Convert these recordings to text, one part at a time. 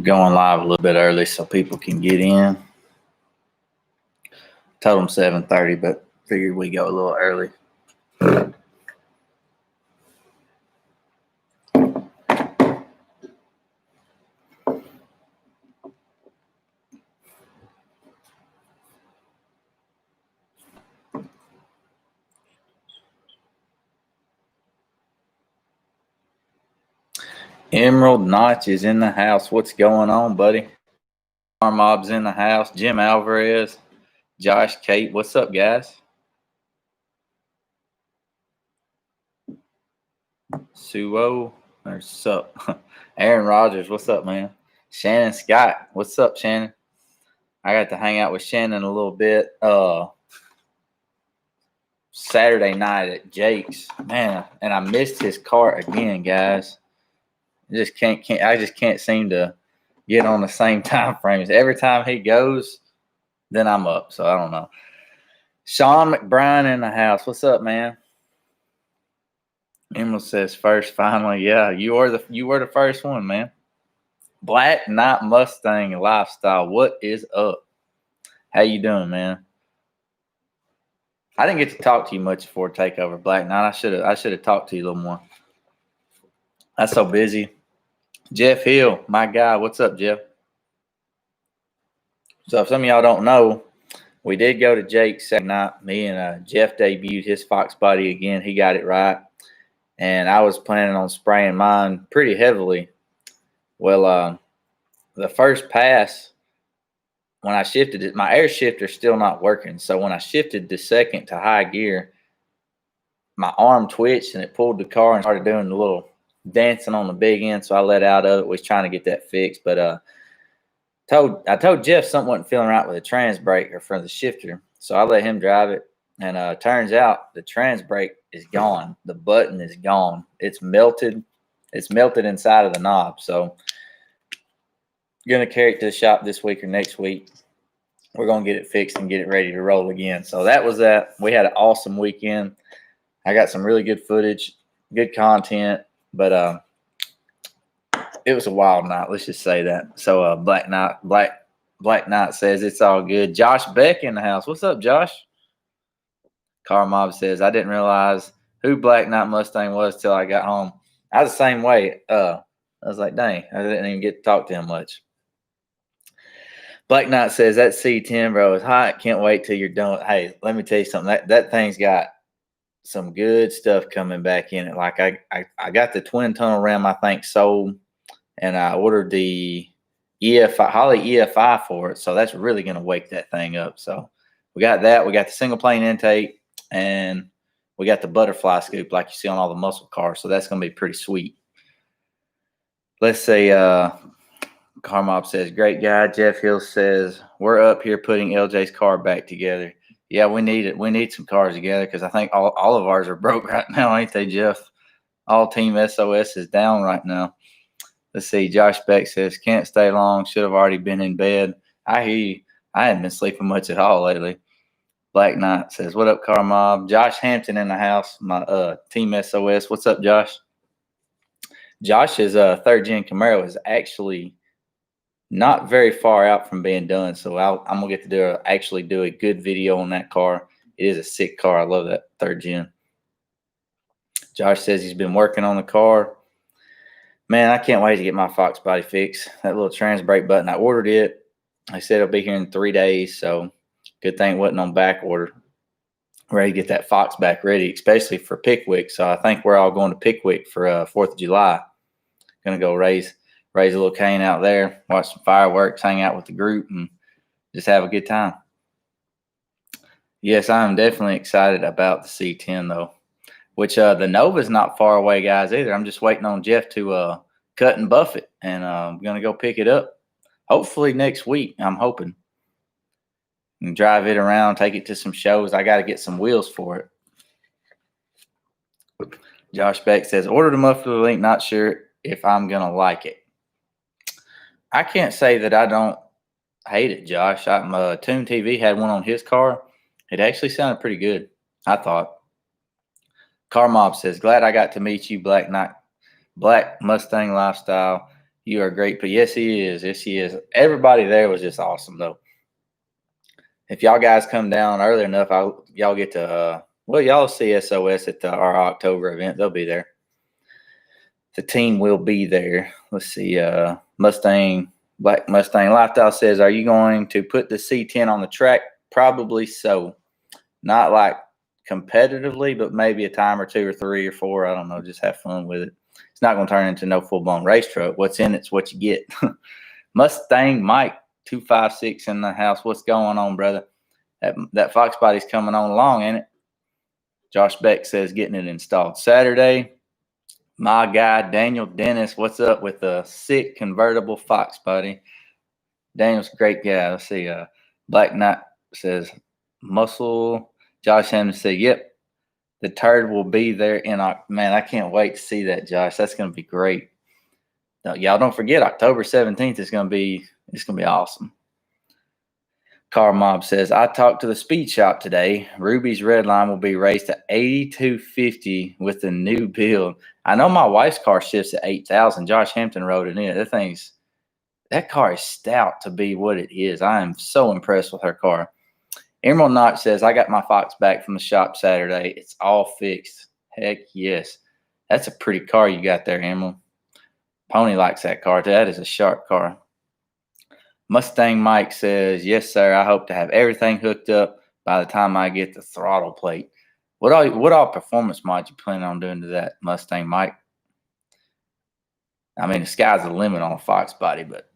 Going live a little bit early so people can get in. Told them 7:30, but figured we go a little early. Emerald Notch is in the house. What's going on, buddy? Our mob's in the house. Jim Alvarez, Josh, Kate. What's up, guys? Suo, or sup? Aaron Rodgers, what's up, man? Shannon Scott, what's up, Shannon? I got to hang out with Shannon a little bit. Saturday night at Jake's, man, and I missed his cart again, guys. I just can't seem to get on the same time frames. Every time he goes, then I'm up. So I don't know. Sean McBride in the house. What's up, man? Emerald says first, finally. Yeah, you were the first one, man. Black Knight Mustang Lifestyle. What is up? How you doing, man? I didn't get to talk to you much before takeover, Black Knight. I should have talked to you a little more. I'm so busy. Jeff Hill, my guy. What's up, Jeff? So if some of y'all don't know, we did go to Jake's Saturday night. Me and Jeff debuted his Fox body again. He got it right. And I was planning on spraying mine pretty heavily. Well, the first pass, when I shifted it, my air shifter's still not working. So when I shifted the second to high gear, my arm twitched and it pulled the car and started doing the little dancing on the big end. So I let out of it. Was trying to get that fixed. But I told Jeff something wasn't feeling right with the trans brake or for the shifter. So I let him drive it. And turns out the trans brake is gone. The button is gone. It's melted. It's melted inside of the knob. So going to carry it to the shop this week or next week. We're going to get it fixed and get it ready to roll again. So that was that. We had an awesome weekend. I got some really good footage, good content, but it was a wild night. Let's just say that. So Black Knight says it's all good. Josh Beck in the house. What's up, Josh? Car Mob says, I didn't realize who Black Knight Mustang was till I got home. I was the same way. I was like, dang, I didn't even get to talk to him much. Black Knight says, that C10, bro, is hot. Can't wait till you're done. Hey, let me tell you something. That thing's got some good stuff coming back in it. Like I got the twin tunnel ram, I think, sold, and I ordered the EFI, Holley EFI for it. So that's really going to wake that thing up. So we got that. We got the single plane intake, and we got the butterfly scoop like you see on all the muscle cars. So that's going to be pretty sweet. Let's say Carmob says, great guy. Jeff Hill says, we're up here putting LJ's car back together. Yeah, we need it. We need some cars together because I think all of ours are broke right now, ain't they, Jeff? All Team SOS is down right now. Let's see. Josh Beck says, can't stay long. Should have already been in bed. I hear you. I hadn't been sleeping much at all lately. Black Knight says, what up, Car Mob? Josh Hampton in the house, my Team SOS. What's up, Josh? Josh's third-gen Camaro is actually not very far out from being done, so I'm going to get to actually do a good video on that car. It is a sick car. I love that third-gen. Josh says he's been working on the car. Man, I can't wait to get my Fox body fixed. That little trans brake button, I ordered it. I said it'll be here in 3 days, so good thing it wasn't on back order. Ready to get that Fox back ready, especially for Pickwick. So I think we're all going to Pickwick for 4th of July. Going to go raise a little cane out there, watch some fireworks, hang out with the group, and just have a good time. Yes, I'm definitely excited about the C10, though, which the Nova's not far away, guys, either. I'm just waiting on Jeff to cut and buff it, and I'm going to go pick it up hopefully next week, I'm hoping, and drive it around, take it to some shows. I got to get some wheels for it. Josh Beck says, order the muffler link, not sure if I'm going to like it. I can't say that I don't hate it, Josh. Toon TV had one on his car. It actually sounded pretty good, I thought. Car Mob says, glad I got to meet you, Black Mustang Lifestyle. You are great, but yes, he is. Yes, he is. Everybody there was just awesome, though. If y'all guys come down early enough, y'all get to y'all see SOS at our October event. They'll be there. The team will be there. Let's see. Black Mustang Lifestyle says, "Are you going to put the C10 on the track?" Probably so. Not like competitively, but maybe a time or 2 or 3 or 4. I don't know. Just have fun with it. It's not going to turn into no full-blown race truck. What's in it's what you get. Mustang Mike 256 in the house. What's going on, brother? That Fox body's coming on along, ain't it? Josh Beck says getting it installed Saturday. My guy Daniel Dennis, what's up with the sick convertible Fox body? Daniel's a great guy. Let's see. Black Knight says muscle. Josh Hammond said, "Yep, the turd will be there in October." Man, I can't wait to see that, Josh. That's going to be great. Now, y'all don't forget October 17th is going to be awesome. Car Mob says, "I talked to the speed shop today. Ruby's Redline will be raised to 8,250 with the new build. I know my wife's car shifts at 8,000. Josh Hampton rode it in. That car is stout to be what it is. I am so impressed with her car." Emerald Knot says, "I got my Fox back from the shop Saturday. It's all fixed." Heck yes. That's a pretty car you got there, Emerald. Pony likes that car. That is a sharp car. Mustang Mike says, "Yes, sir. I hope to have everything hooked up by the time I get the throttle plate." What all performance mods you planning on doing to that, Mustang Mike? I mean, the sky's the limit on a Fox body, but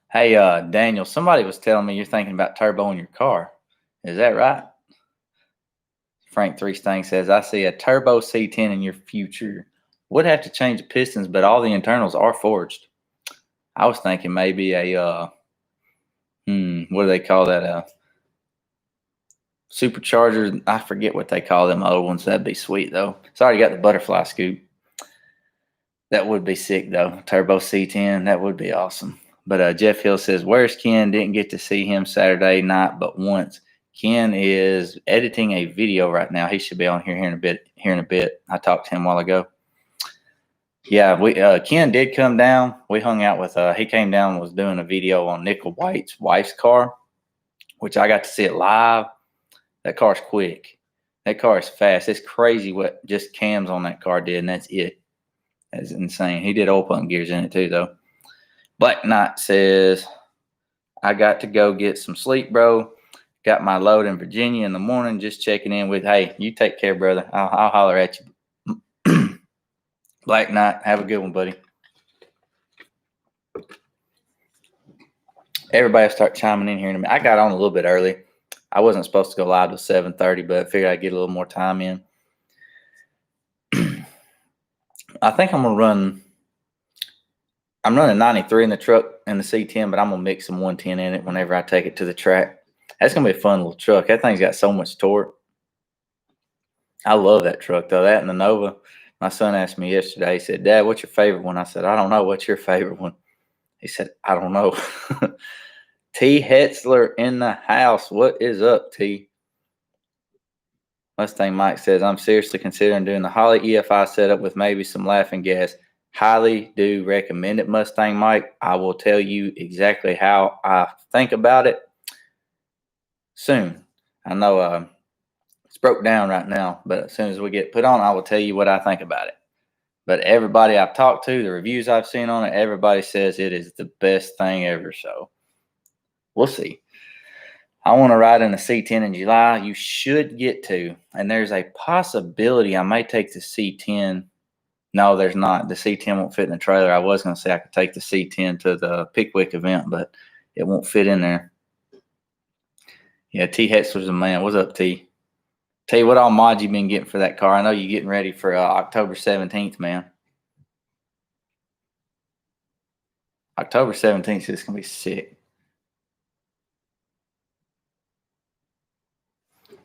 hey, Daniel, somebody was telling me you're thinking about turbo in your car. Is that right? Frank Three Stang says, "I see a turbo C10 in your future. Would have to change the pistons, but all the internals are forged." I was thinking maybe a what do they call that? Supercharger. I forget what they call them old ones. That'd be sweet though. It's already got the butterfly scoop. That would be sick though. Turbo C10. That would be awesome. But Jeff Hill says, "Where's Ken? Didn't get to see him Saturday night, but once." Ken is editing a video right now. He should be on here in a bit. I talked to him a while ago. Yeah, Ken did come down. We hung out with he came down and was doing a video on Nickel White's wife's car, which I got to see it live. That car's quick. That car is fast. It's crazy what just cams on that car did, and that's it. That's insane. He did oil pump gears in it too, though. Black Knight says, "I got to go get some sleep, bro. Got my load in Virginia in the morning. Just checking in with, hey, you take care, brother. I'll holler at you." Black Knight, have a good one, buddy. Everybody start chiming in here in a minute. I got on a little bit early. I wasn't supposed to go live till 7:30, but I figured I'd get a little more time in. I think I'm running 93 in the truck and the C10, but I'm going to mix some 110 in it whenever I take it to the track. That's going to be a fun little truck. That thing's got so much torque. I love that truck, though. That and the Nova. My son asked me yesterday, he said, "Dad, what's your favorite one?" I said, "I don't know. What's your favorite one?" He said, "I don't know." T. Hetzler in the house. What is up, T? Mustang Mike says, "I'm seriously considering doing the Holley EFI setup with maybe some laughing gas. Highly do recommend it, Mustang Mike. I will tell you exactly how I think about it soon. I know it's broke down right now, but as soon as we get put on, I will tell you what I think about it. But everybody I've talked to, the reviews I've seen on it, everybody says it is the best thing ever. So we'll see. I want to ride in a C10 in July. You should get to. And there's a possibility I may take the C10. No, there's not. The C10 won't fit in the trailer. I was going to say I could take the C10 to the Pickwick event, but it won't fit in there. Yeah, T. Hetzler's a man. What's up, T? Tell you what all mods you've been getting for that car. I know you're getting ready for October 17th, man. October 17th is going to be sick.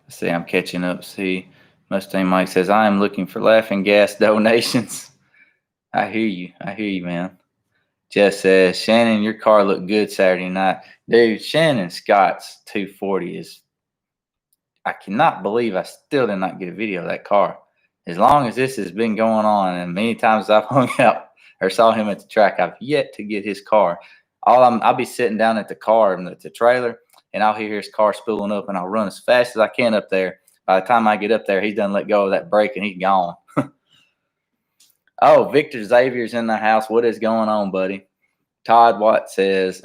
Let's see, I'm catching up. See, Mustang Mike says, "I am looking for laughing gas donations." I hear you, man. Jess says, "Shannon, your car looked good Saturday night." Dude, Shannon Scott's 240 is, I cannot believe I still did not get a video of that car. As long as this has been going on, and many times I've hung out or saw him at the track. I've yet to get his car. I'll be sitting down at the car and the trailer, and I'll hear his car spooling up, and I'll run as fast as I can up there. By the time I get up there, he's done let go of that brake, and he's gone. Oh, Victor Xavier's in the house. What is going on, buddy? Todd White says,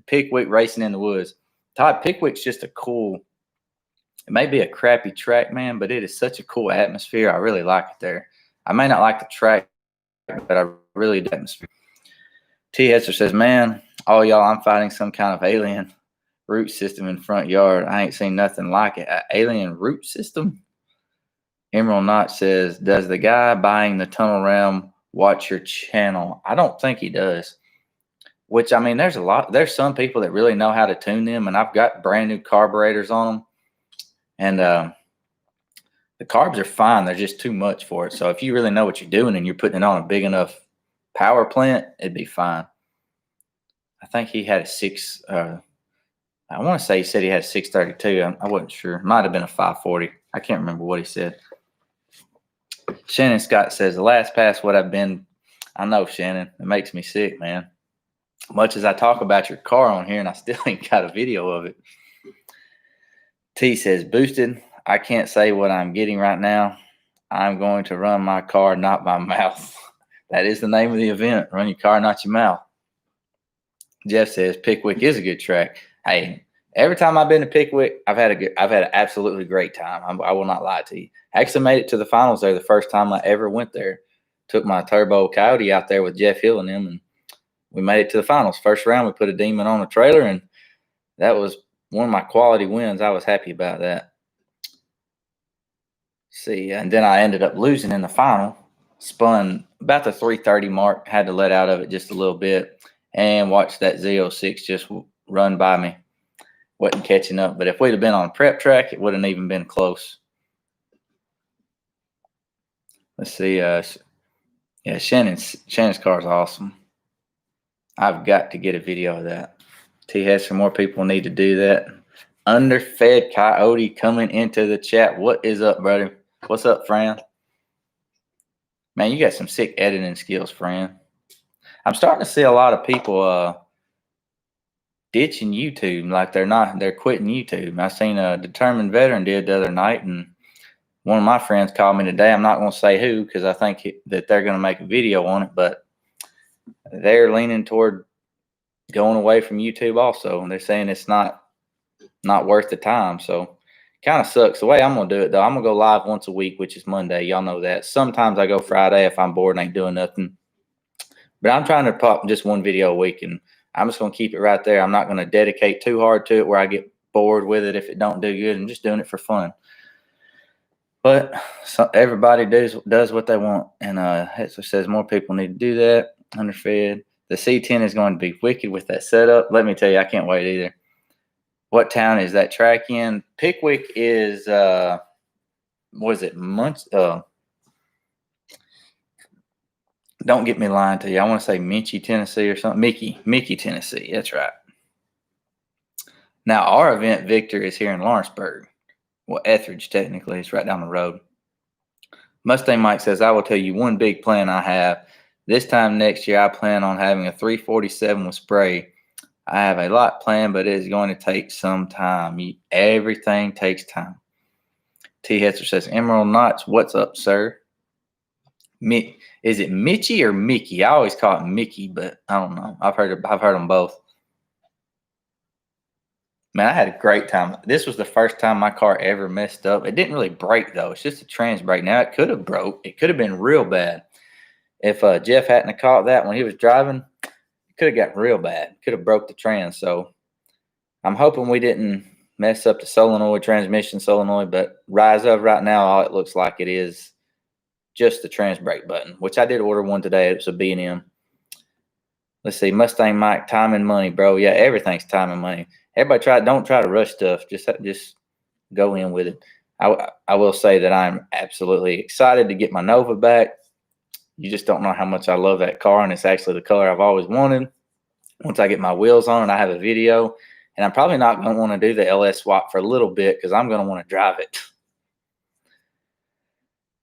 Pickwick racing in the woods. Todd, Pickwick's just a cool, it may be a crappy track, man, but it is such a cool atmosphere. I really like it there. I may not like the track, but I really do the atmosphere. T. Hester says, man, all y'all, I'm fighting some kind of alien root system in front yard. I ain't seen nothing like it. An alien root system? Emerald Knot says, does the guy buying the Tunnel Realm watch your channel? I don't think he does. Which, I mean, there's some people that really know how to tune them, and I've got brand new carburetors on them. And the carbs are fine. They're just too much for it. So if you really know what you're doing and you're putting it on a big enough power plant, it'd be fine. I think he had a I want to say he said he had a 632. I wasn't sure. It might have been a 540. I can't remember what he said. Shannon Scott says, the last pass what I've been. I know, Shannon. It makes me sick, man. Much as I talk about your car on here, and I still ain't got a video of it. T says, boosted. I can't say what I'm getting right now. I'm going to run my car, not my mouth. That is the name of the event. Run your car, not your mouth. Jeff says, Pickwick is a good track. Hey, every time I've been to Pickwick, I've had an absolutely great time. I will not lie to you. I actually made it to the finals there the first time I ever went there. Took my Turbo Coyote out there with Jeff Hill and them, and we made it to the finals. First round, we put a Demon on a trailer, and that was one of my quality wins. I was happy about that. See, and then I ended up losing in the final. Spun about the 330 mark. Had to let out of it just a little bit, and watched that Z06 just run by me. Wasn't catching up, but if we'd have been on a prep track, it wouldn't even been close. Let's see. Yeah, Shannon's car is awesome. I've got to get a video of that. T has some more people need to do that. Underfed Coyote coming into the chat. What is up, brother? What's up, Fran? Man, you got some sick editing skills, Fran. I'm starting to see a lot of people ditching YouTube, like they're quitting YouTube. I seen a Determined Veteran did the other night, and one of my friends called me today. I'm not going to say who because I think that they're going to make a video on it, but they're leaning toward going away from YouTube also. And they're saying it's not worth the time. So kind of sucks. The way I'm going to do it, though, I'm going to go live once a week, which is Monday. Y'all know that. Sometimes I go Friday if I'm bored and ain't doing nothing. But I'm trying to pop just one video a week, and I'm just going to keep it right there. I'm not going to dedicate too hard to it where I get bored with it if it don't do good. I'm just doing it for fun. But everybody does what they want. And Hetzer says more people need to do that. Underfed. The C10 is going to be wicked with that setup. Let me tell you, I can't wait either. What town is that track in? Pickwick is, what is it? Don't get me lying to you. I want to say Mickey, Tennessee or something. Mickey, Tennessee. That's right. Now, our event, Victor, is here in Lawrenceburg. Well, Etheridge, technically. It's right down the road. Mustang Mike says, I will tell you one big plan I have. This time next year, I plan on having a 347 with spray. I have a lot planned, but it is going to take some time. Everything takes time. T. Hetzer says, Emerald Knots, what's up, sir? Is it Mitchie or Mickey? I always call it Mickey, but I don't know. I've heard them both. Man, I had a great time. This was the first time my car ever messed up. It didn't really break, though. It's just a trans brake. Now, it could have broke. It could have been real bad. If Jeff hadn't caught that when he was driving, it could have got real bad. Could have broke the trans. So I'm hoping we didn't mess up the solenoid, transmission solenoid, but right now, all it looks like it is just the trans brake button, which I did order one today. It was a B&M. Let's see. Mustang Mike, time and money, bro. Yeah, everything's time and money. Everybody don't try to rush stuff. Just go in with it. I will say that I'm absolutely excited to get my Nova back. You just don't know how much I love that car, and it's actually the color I've always wanted. Once I get my wheels on it, I have a video, and I'm probably not going to want to do the LS swap for a little bit because I'm going to want to drive it.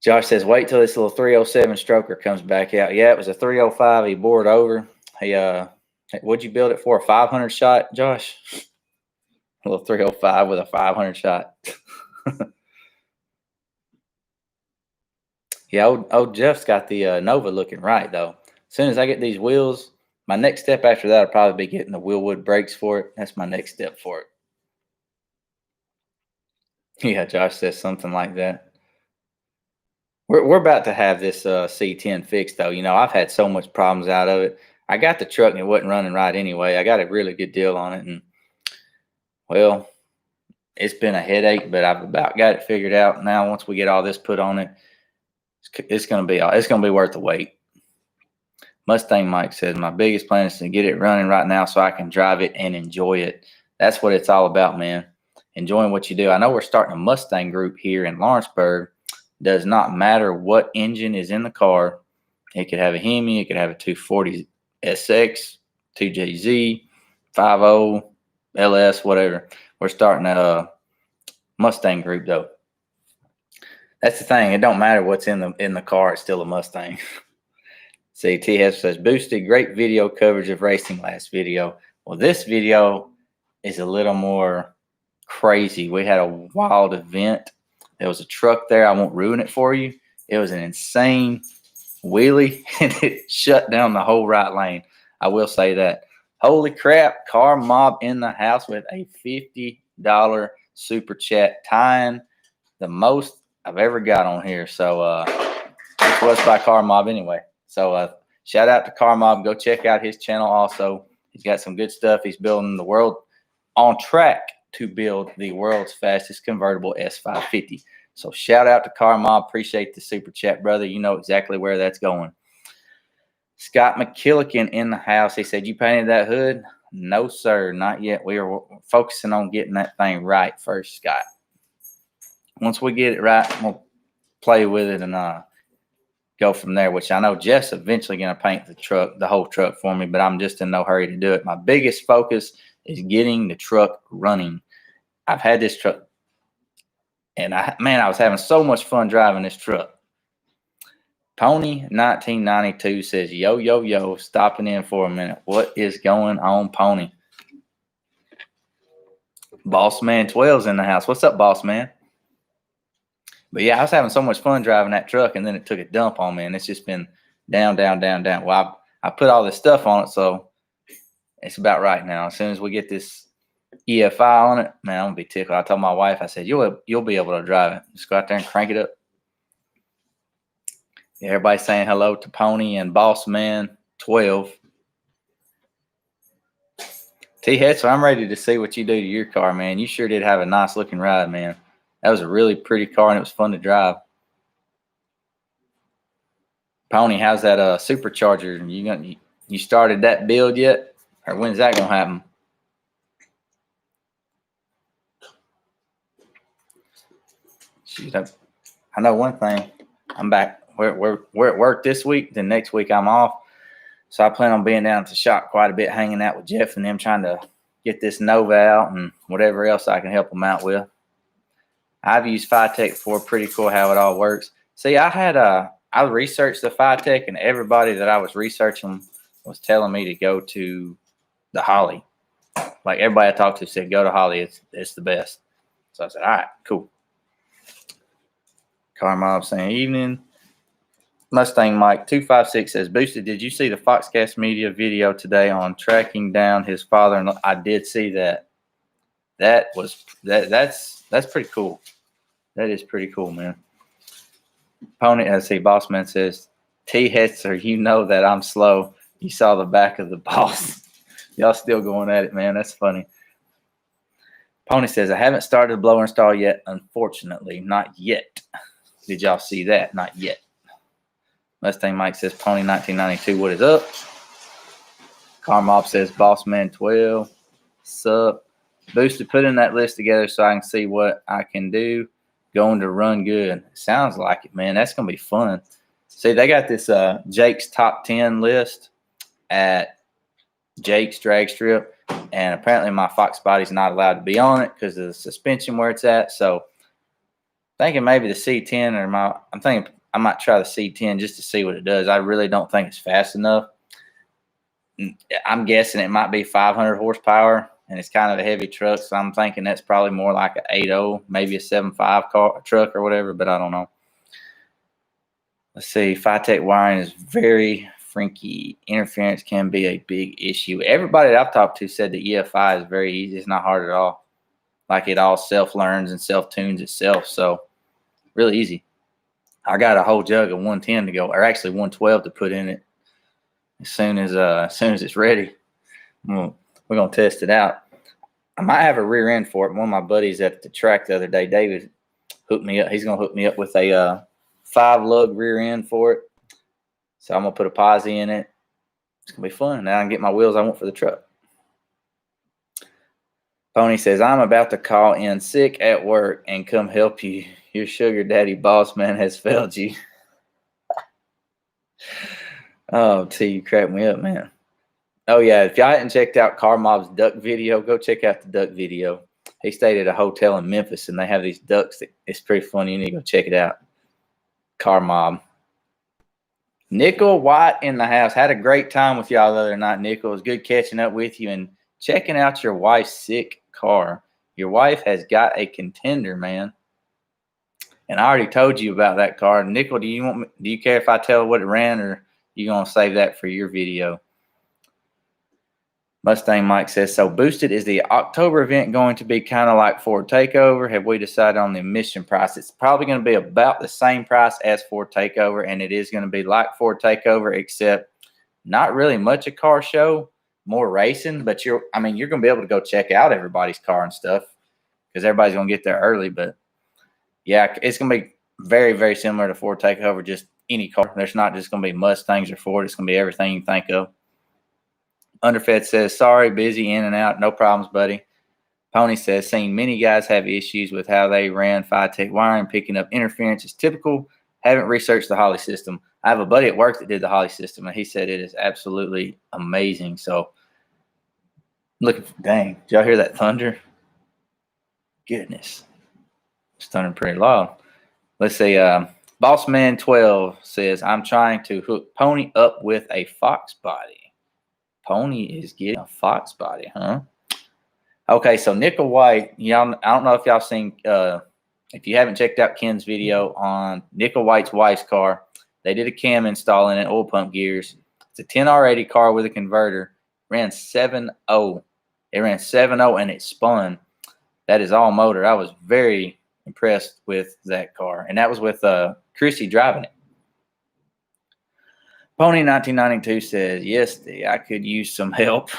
Josh says, wait till this little 307 stroker comes back out. Yeah, it was a 305. He bored over. He what'd you build it for? A 500 shot, Josh? A little 305 with a 500 shot. Yeah, old Jeff's got the Nova looking right though. As soon as I get these wheels, my next step after that will probably be getting the Wheelwood brakes for it. That's my next step for it. Yeah, Josh says something like that. We're about to have this C10 fixed though. You know, I've had so much problems out of it. I got the truck and it wasn't running right anyway. I got a really good deal on it, and well, it's been a headache, but I've about got it figured out now. Once we get all this put on it, it's gonna be worth the wait. Mustang Mike says my biggest plan is to get it running right now so I can drive it and enjoy it. That's what it's all about, man. Enjoying what you do. I know we're starting a Mustang group here in Lawrenceburg. Does not matter what engine is in the car. It could have a Hemi, it could have a 240 SX, 2JZ, 50, LS, whatever. We're starting a Mustang group though. That's the thing. It don't matter what's in the car. It's still a Mustang. See, TF says, boosted, great video coverage of racing last video. Well, this video is a little more crazy. We had a wild event. There was a truck there. I won't ruin it for you. It was an insane wheelie, and it shut down the whole right lane. I will say that. Holy crap, Car Mob in the house with a $50 super chat, tying the most I've ever got on here. So this was by Car Mob anyway. So shout out to Car Mob. Go check out his channel also. He's got some good stuff. He's building the world, on track to build the world's fastest convertible S550. So shout out to Car Mob. Appreciate the super chat, brother. You know exactly where that's going. Scott McKillican in the house. He said, you painted that hood? No, sir, not yet. We are focusing on getting that thing right first, Scott. Once we get it right, we'll play with it and go from there, which I know Jeff's eventually going to paint the whole truck for me, but I'm just in no hurry to do it. My biggest focus is getting the truck running. I've had this truck, and I was having so much fun driving this truck. Pony 1992 says, yo, yo, yo, stopping in for a minute. What is going on, Pony? Boss Man 12's in the house. What's up, Boss Man? But yeah, I was having so much fun driving that truck, and then it took a dump on me, and it's just been down, down, down, down. Well, I put all this stuff on it, so it's about right now. As soon as we get this EFI on it, man, I'm gonna be tickled. I told my wife, I said, you'll be able to drive it. Just go out there and crank it up. Yeah, everybody's saying hello to Pony and Boss Man 12. T-Head, so I'm ready to see what you do to your car, man. You sure did have a nice looking ride, man. That was a really pretty car, and it was fun to drive. Pony, how's that supercharger? You started that build yet? Or when's that going to happen? Shoot, I know one thing. I'm back. We're at work this week. Then next week I'm off. So I plan on being down at the shop quite a bit, hanging out with Jeff and them, trying to get this Nova out and whatever else I can help them out with. I've used Phytech before. Pretty cool how it all works. See, I researched the Phytech, and everybody that I was researching was telling me to go to the Holley. Like everybody I talked to said, go to Holley. It's the best. So I said, all right, cool. Car Mob saying, evening. Mustang Mike 256 says, Boosted, did you see the Foxcast Media video today on tracking down his father? I did see that. That's pretty cool. That is pretty cool, man. Pony, I see Bossman says, T-Hetzer, you know that I'm slow. You saw the back of the boss. Y'all still going at it, man. That's funny. Pony says, I haven't started the blower install yet, unfortunately. Not yet. Did y'all see that? Not yet. Mustang Mike says, Pony 1992, what is up? Car Mob says, Bossman 12, sup? Boosted, putting that list together so I can see what I can do. Going to run good. Sounds like it, man. That's going to be fun. See, they got this Jake's Top 10 list at Jake's Drag Strip, and apparently my Fox body's not allowed to be on it because of the suspension where it's at. So Thinking maybe the C10 I'm thinking I might try the C10 just to see what it does. I really don't think it's fast enough. I'm guessing it might be 500 horsepower, and it's kind of a heavy truck, so I'm thinking that's probably more like an 8.0, maybe a 7.5 car truck or whatever, but I don't know. Let's see. FiTech wiring is very frinky. Interference can be a big issue. Everybody that I've talked to said the EFI is very easy. It's not hard at all. Like it all self-learns and self-tunes itself, so really easy. I got a whole jug of 110 to go, or actually 112 to put in it as soon as it's ready. We're gonna test it out. I might have a rear end for it. One of my buddies at the track the other day, David, hooked me up. He's gonna hook me up with a 5-lug rear end for it. So I'm gonna put a posi in it. It's gonna be fun. Now I can get my wheels I want for the truck. Pony says, I'm about to call in sick at work and come help you. Your sugar daddy boss man has failed you. Oh, T, you cracked me up, man. Oh, yeah. If y'all hadn't checked out Car Mob's duck video, go check out the duck video. He stayed at a hotel in Memphis, and they have these ducks. It's pretty funny. You need to go check it out. Car Mob. Nickel White in the house. Had a great time with y'all the other night, Nickel. It was good catching up with you and checking out your wife's sick car. Your wife has got a contender, man. And I already told you about that car. Nickel, do you care if I tell what it ran, or you gonna save that for your video? Mustang Mike says, so Boosted, is the October event going to be kind of like Ford Takeover? Have we decided on the admission price? It's probably going to be about the same price as Ford Takeover, and it is going to be like Ford Takeover, except not really much a car show, more racing. But you're going to be able to go check out everybody's car and stuff because everybody's going to get there early. But yeah, it's going to be very, very similar to Ford Takeover, just any car. There's not just going to be Mustangs or Ford. It's going to be everything you think of. Underfed says, sorry, busy in and out. No problems, buddy. Pony says, seen many guys have issues with how they ran FiTech wiring. Picking up interference is typical. Haven't researched the Holley system. I have a buddy at work that did the Holley system, and he said it is absolutely amazing. So, look, dang, did y'all hear that thunder? Goodness. It's thundering pretty loud. Let's see. Bossman12 says, I'm trying to hook Pony up with a Fox body. Pony is getting a Fox body, huh? Okay, so Nickel White, y'all, I don't know if y'all seen, if you haven't checked out Ken's video on Nickel White's wife's car, they did a cam install in it, oil pump gears. It's a 10R80 car with a converter. Ran 7.0. It ran 7.0 and it spun. That is all motor. I was very impressed with that car, and that was with Chrissy driving it. Pony 1992 says, yes, I could use some help.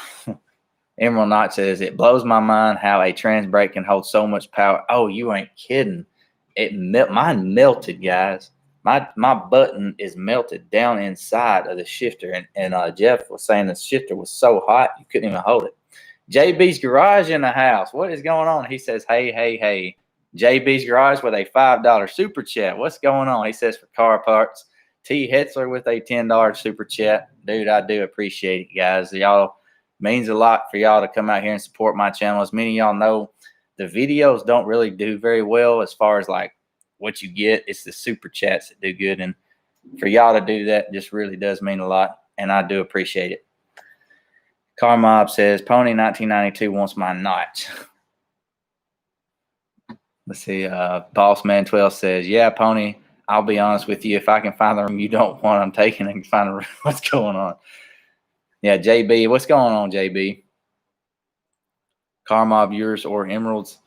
Emerald Knight says, it blows my mind how a trans brake can hold so much power. Oh, you ain't kidding. Mine melted, guys. My button is melted down inside of the shifter. And Jeff was saying the shifter was so hot you couldn't even hold it. JB's Garage in the house. What is going on? He says, hey. JB's Garage with a $5 super chat. What's going on? He says, for car parts. T. Hetzler with a $10 super chat. Dude, I do appreciate it, guys. Y'all means a lot for y'all to come out here and support my channel. As many of y'all know, the videos don't really do very well as far as like what you get. It's the super chats that do good. And for y'all to do that just really does mean a lot. And I do appreciate it. Car Mob says, Pony 1992 wants my notch. Let's see. Bossman12 says, yeah, Pony, I'll be honest with you. If I can find the room you don't want, I'm taking it and find a room. What's going on? Yeah, JB. What's going on, JB? Car Mob, yours or Emerald's?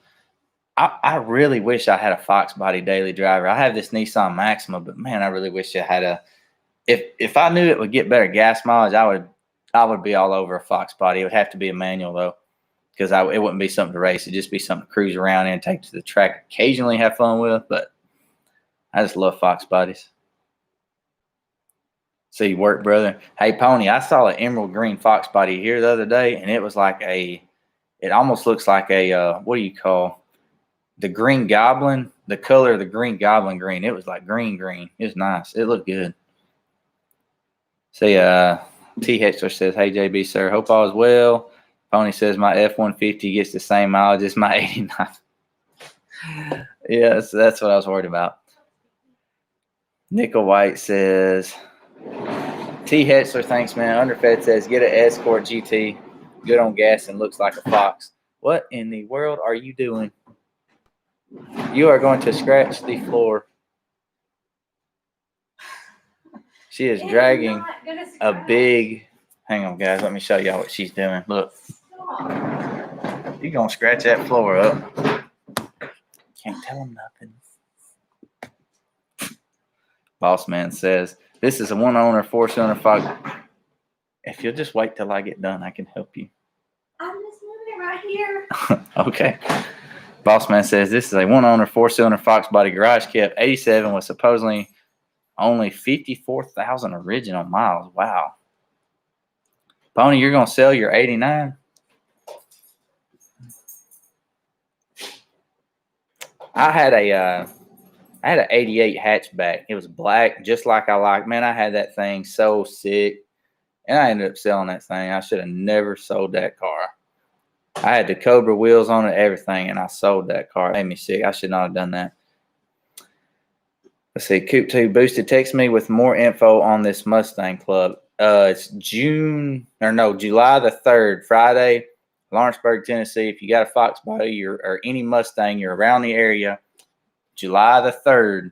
I really wish I had a Fox body daily driver. I have this Nissan Maxima, but man, I really wish I had a. If I knew it would get better gas mileage, I would be all over a Fox body. It would have to be a manual though, because it wouldn't be something to race. It'd just be something to cruise around in, take to the track, occasionally have fun with. But I just love Fox bodies. See, work, brother. Hey, Pony, I saw an emerald green Fox body here the other day, and it was like it almost looks like a, what do you call the Green Goblin, the color of the Green Goblin green. It was like green. It was nice. It looked good. See, T. Hetzler says, hey, JB, sir, hope all is well. Pony says, my F-150 gets the same mileage as my 89. Yes, that's what I was worried about. Nickel White says, T. Hetzler, thanks, man. Underfed says, get an Escort GT. Good on gas and looks like a fox. What in the world are you doing? You are going to scratch the floor. She is dragging a big. Hang on, guys. Let me show y'all what she's doing. Look. You're going to scratch that floor up. Can't tell him nothing. Boss man says, this is a one-owner, four-cylinder Fox. If you'll just wait till I get done, I can help you. I'm just moving it right here. Okay. Boss man says, this is a one-owner, four-cylinder Fox body garage kept 87 with supposedly only 54,000 original miles. Wow. Pony, you're going to sell your 89? I had an 88 hatchback. It was black, just like I like. Man, I had that thing so sick. And I ended up selling that thing. I should have never sold that car. I had the Cobra wheels on it, everything, and I sold that car. It made me sick. I should not have done that. Let's see. Coop 2 Boosted. Text me with more info on this Mustang Club. It's July the 3rd, Friday, Lawrenceburg, Tennessee. If you got a Fox body or any Mustang, you're around the area, July the 3rd,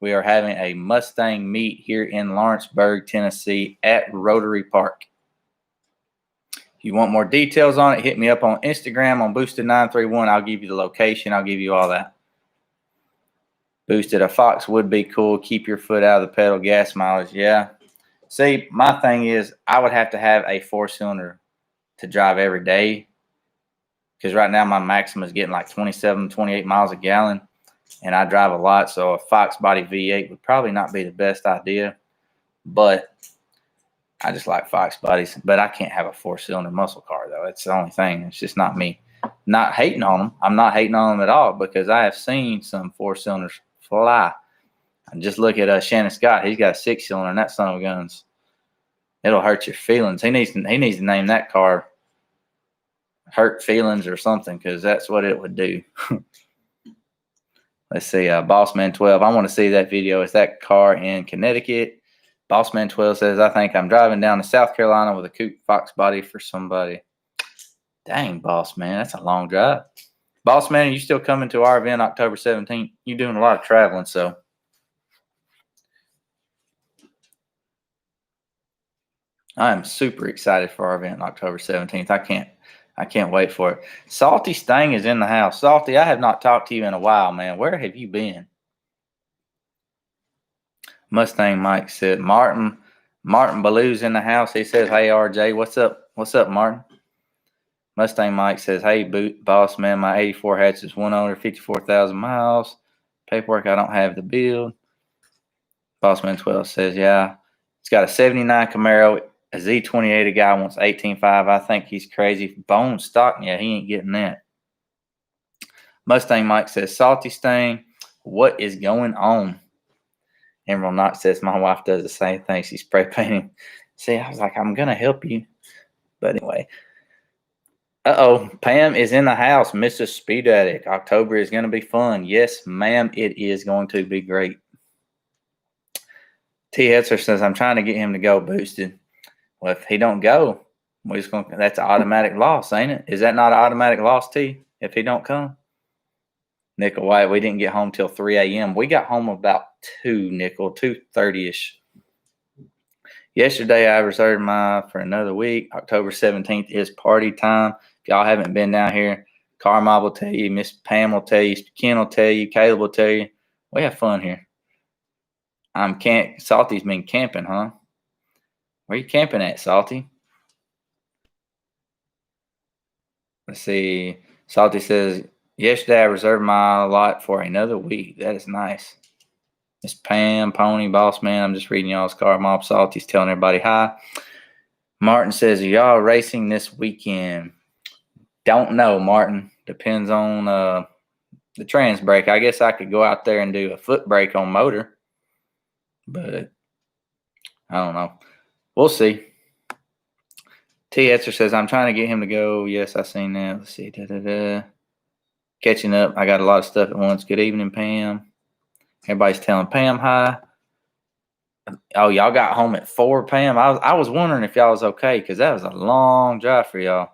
we are having a Mustang meet here in Lawrenceburg, Tennessee at Rotary Park. If you want more details on it, hit me up on Instagram on Boosted931. I'll give you the location. I'll give you all that. Boosted, a Fox would be cool. Keep your foot out of the pedal. Gas mileage, yeah. See, my thing is I would have to have a four-cylinder to drive every day because right now my maximum is getting like 27, 28 miles a gallon, and I drive a lot, so a Fox body V8 would probably not be the best idea, but I just like Fox bodies. But I can't have a four-cylinder muscle car, though. That's the only thing. It's just not me. Not hating on them. I'm not hating on them at all because I have seen some four-cylinders fly. And just look at Shannon Scott. He's got a six-cylinder, and that son of a guns, it'll hurt your feelings. He needs to name that car Hurt Feelings or something because that's what it would do. Let's see. Bossman 12. I want to see that video. Is that car in Connecticut? Bossman 12 says, I think I'm driving down to South Carolina with a coupe Fox body for somebody. Dang, boss man, that's a long drive. Boss man, are you still coming to our event October 17th? You're doing a lot of traveling, so. I am super excited for our event on October 17th. I can't wait for it. Salty Stang is in the house. Salty, I have not talked to you in a while, man. Where have you been? Mustang Mike said, Martin Ballew's in the house. He says, hey, RJ, what's up? What's up, Martin? Mustang Mike says, hey, boss man, my 84 hatch is one owner, 54,000 miles. Paperwork, I don't have the build. Bossman 12 says, yeah. It's got a 79 Camaro, a Z28. A guy wants 18.5. I think he's crazy. Bone stock, yeah, he ain't getting that. Mustang Mike says, Salty Stain, what is going on? Emerald Knott says, my wife does the same thing. She's spray painting. See, I was like, I'm going to help you. But anyway. Pam is in the house. Mrs. Speed Addict. October is going to be fun. Yes, ma'am, it is going to be great. T. Hetzer says, I'm trying to get him to go Boosted. Well, if he don't go, that's an automatic loss, ain't it? Is that not an automatic loss, T, if he don't come? Nickel White, we didn't get home till 3 a.m. We got home about 2:30-ish. Yesterday, I reserved mine for another week. October 17th is party time. If y'all haven't been down here, Carmine will tell you, Miss Pam will tell you, Ken will tell you, Caleb will tell you. We have fun here. Salty's been camping, huh? Where you camping at, Salty? Let's see. Salty says, yesterday I reserved my lot for another week. That is nice. Miss Pam, Pony, Boss Man. I'm just reading y'all's car. Mob Salty's telling everybody hi. Martin says, are y'all racing this weekend? Don't know, Martin. Depends on the trans brake. I guess I could go out there and do a foot brake on motor. But I don't know. We'll see. T. Etzer says, I'm trying to get him to go. Yes, I seen that. Let's see. catching up. I got a lot of stuff at once. Good evening, Pam. Everybody's telling Pam hi. Oh, y'all got home at 4, Pam. I was wondering if y'all was okay because that was a long drive for y'all.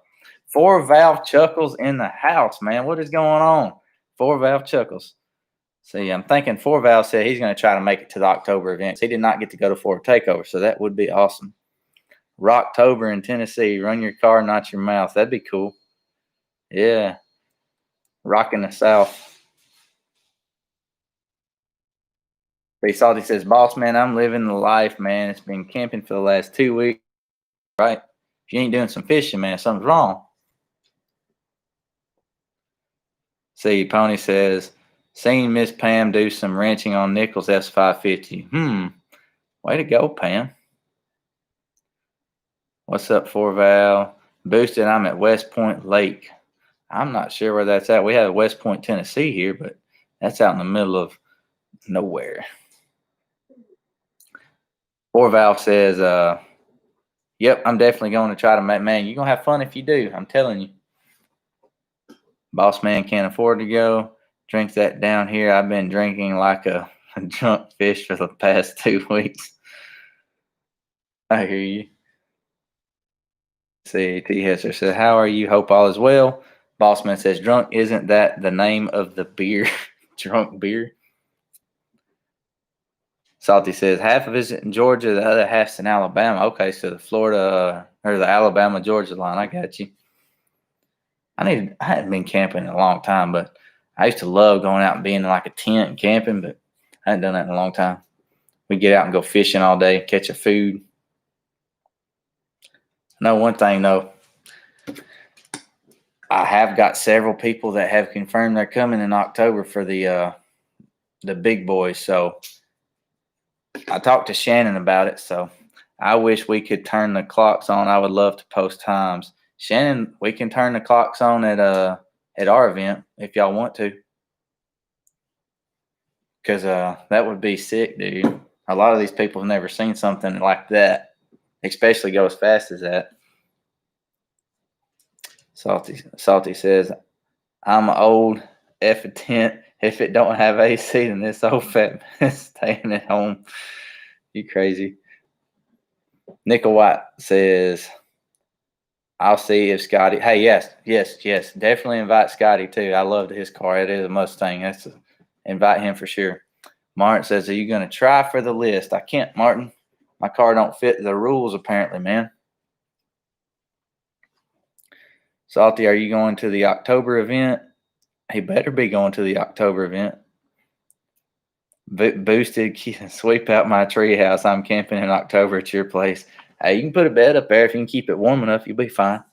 4 Valve Chuckles in the house, man. What is going on? 4 Valve Chuckles. See, I'm thinking 4 Valve said he's going to try to make it to the October events. He did not get to go to Florida Takeover, so that would be awesome. Rocktober in Tennessee. Run your car, not your mouth. That'd be cool. Yeah. Rocking the South. Pretty Salty says, boss man, I'm living the life, man. It's been camping for the last 2 weeks. Right? If you ain't doing some fishing, man, something's wrong. See, Pony says, seen Miss Pam do some wrenching on Nichols S550. Way to go, Pam. What's up, 4 Val? Boosted, I'm at West Point Lake. I'm not sure where that's at. We have West Point, Tennessee here, but that's out in the middle of nowhere. 4 Val says, yep, I'm definitely going to try to make, man, you're going to have fun if you do. I'm telling you. Boss man can't afford to go. Drink that down here. I've been drinking like a drunk fish for the past 2 weeks. I hear you. See, T. Hesser says, how are you? Hope all is well. Bossman says, drunk, isn't that the name of the beer? Drunk beer. Salty says, half of it's in Georgia, the other half's in Alabama. Okay, so the Florida or the Alabama Georgia line. I got you. I hadn't been camping in a long time, but I used to love going out and being in like a tent and camping, but I hadn't done that in a long time. We get out and go fishing all day, catch a food. I know one thing though. I have got several people that have confirmed they're coming in October for the big boys. So I talked to Shannon about it. So I wish we could turn the clocks on. I would love to post times. Shannon, we can turn the clocks on at our event if y'all want to. Because that would be sick, dude. A lot of these people have never seen something like that, especially go as fast as that. Salty says, I'm old, F a tent. If it don't have AC, then this old fat man is staying at home. You crazy. Nickel White says, I'll see if Scotty. Hey, yes. Definitely invite Scotty too. I loved his car. It is a Mustang. Invite him for sure. Martin says, are you going to try for the list? I can't, Martin. My car don't fit the rules apparently, man. Salty, are you going to the October event? He better be going to the October event. Boosted, sweep out my tree house. I'm camping in October at your place. Hey, you can put a bed up there if you can keep it warm enough. You'll be fine.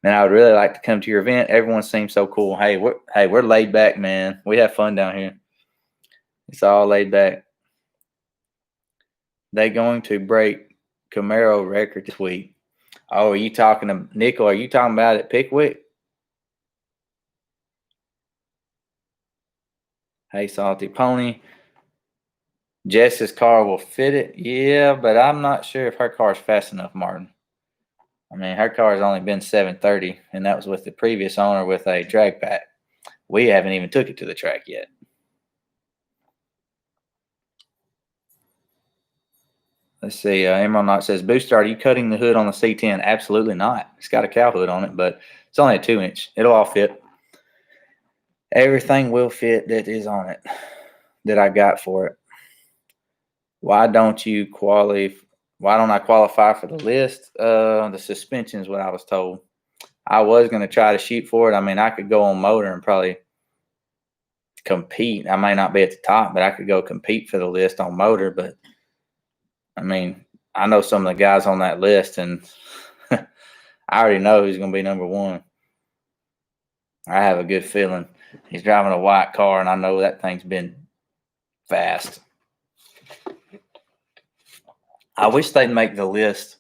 Man, I would really like to come to your event. Everyone seems so cool. Hey, we're laid back, man. We have fun down here. It's all laid back. They going to break Camaro record this week. Oh, are you talking to Nickel? Are you talking about at Pickwick? Hey, Salty Pony. Jess's car will fit it. Yeah, but I'm not sure if her car's fast enough, Martin. I mean, her car has only been 730, and that was with the previous owner with a drag pack. We haven't even took it to the track yet. Let's see. Emerald Knot says, Booster, are you cutting the hood on the C10? Absolutely not. It's got a cow hood on it, but it's only a 2-inch. It'll all fit. Everything will fit that is on it that I got for it. Why don't I qualify for the list? The suspension is what I was told. I was going to try to shoot for it. I mean, I could go on motor and probably compete. I may not be at the top, but I could go compete for the list on motor. But I mean, I know some of the guys on that list, and I already know who's going to be number one. I have a good feeling. He's driving a white car, and I know that thing's been fast. I wish they'd make the list.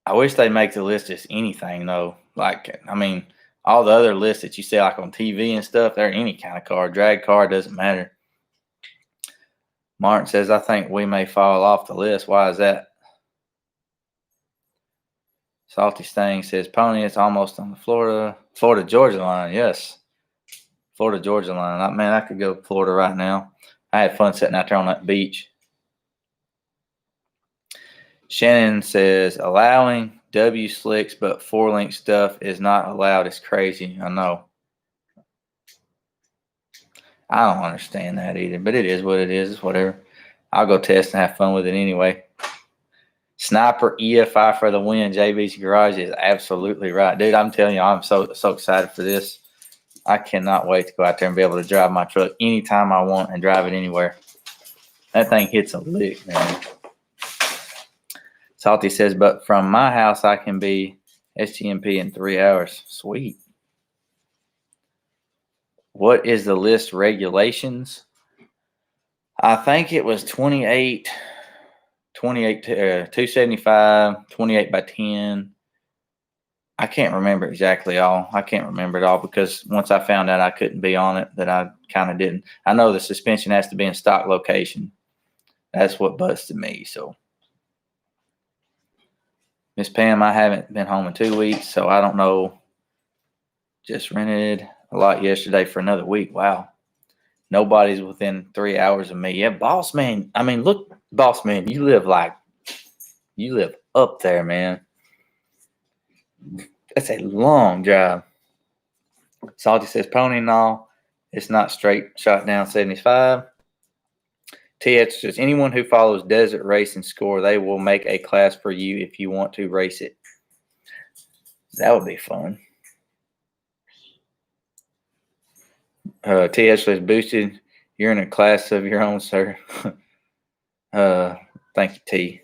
I wish they'd make the list just anything, though. Like, I mean, all the other lists that you see, like on TV and stuff, they're any kind of car. Drag car, doesn't matter. Martin says, I think we may fall off the list. Why is that? Salty Stang says Pony is almost on the Florida-Georgia line. Yes. Florida-Georgia line. Man, I could go to Florida right now. I had fun sitting out there on that beach. Shannon says allowing W slicks but 4-link stuff is not allowed. It's crazy. I know. I don't understand that either, but it is what it is. It's whatever. I'll go test and have fun with it anyway. Sniper EFI for the win. JB's Garage is absolutely right. Dude, I'm telling you, I'm so excited for this. I cannot wait to go out there and be able to drive my truck anytime I want and drive it anywhere. That thing hits a lick, man. Salty says, but from my house, I can be SGMP in 3 hours. Sweet. What is the list regulations? I think it was 28, 275, 28 by 10. I can't remember exactly all. I can't remember it all because once I found out I couldn't be on it, that I kind of didn't. I know the suspension has to be in stock location. That's what busted me. So, Miss Pam, I haven't been home in 2 weeks, so I don't know. Just rented a lot yesterday for another week. Wow. Nobody's within 3 hours of me. Yeah, boss man. I mean, look, boss man, you live up there, man. That's a long drive. Salty says, Pony and all, it's not straight shot down 75. TH says, anyone who follows Desert Racing Score, they will make a class for you if you want to race it. That would be fun. TH says, boosted, you're in a class of your own, sir. Thank you, T.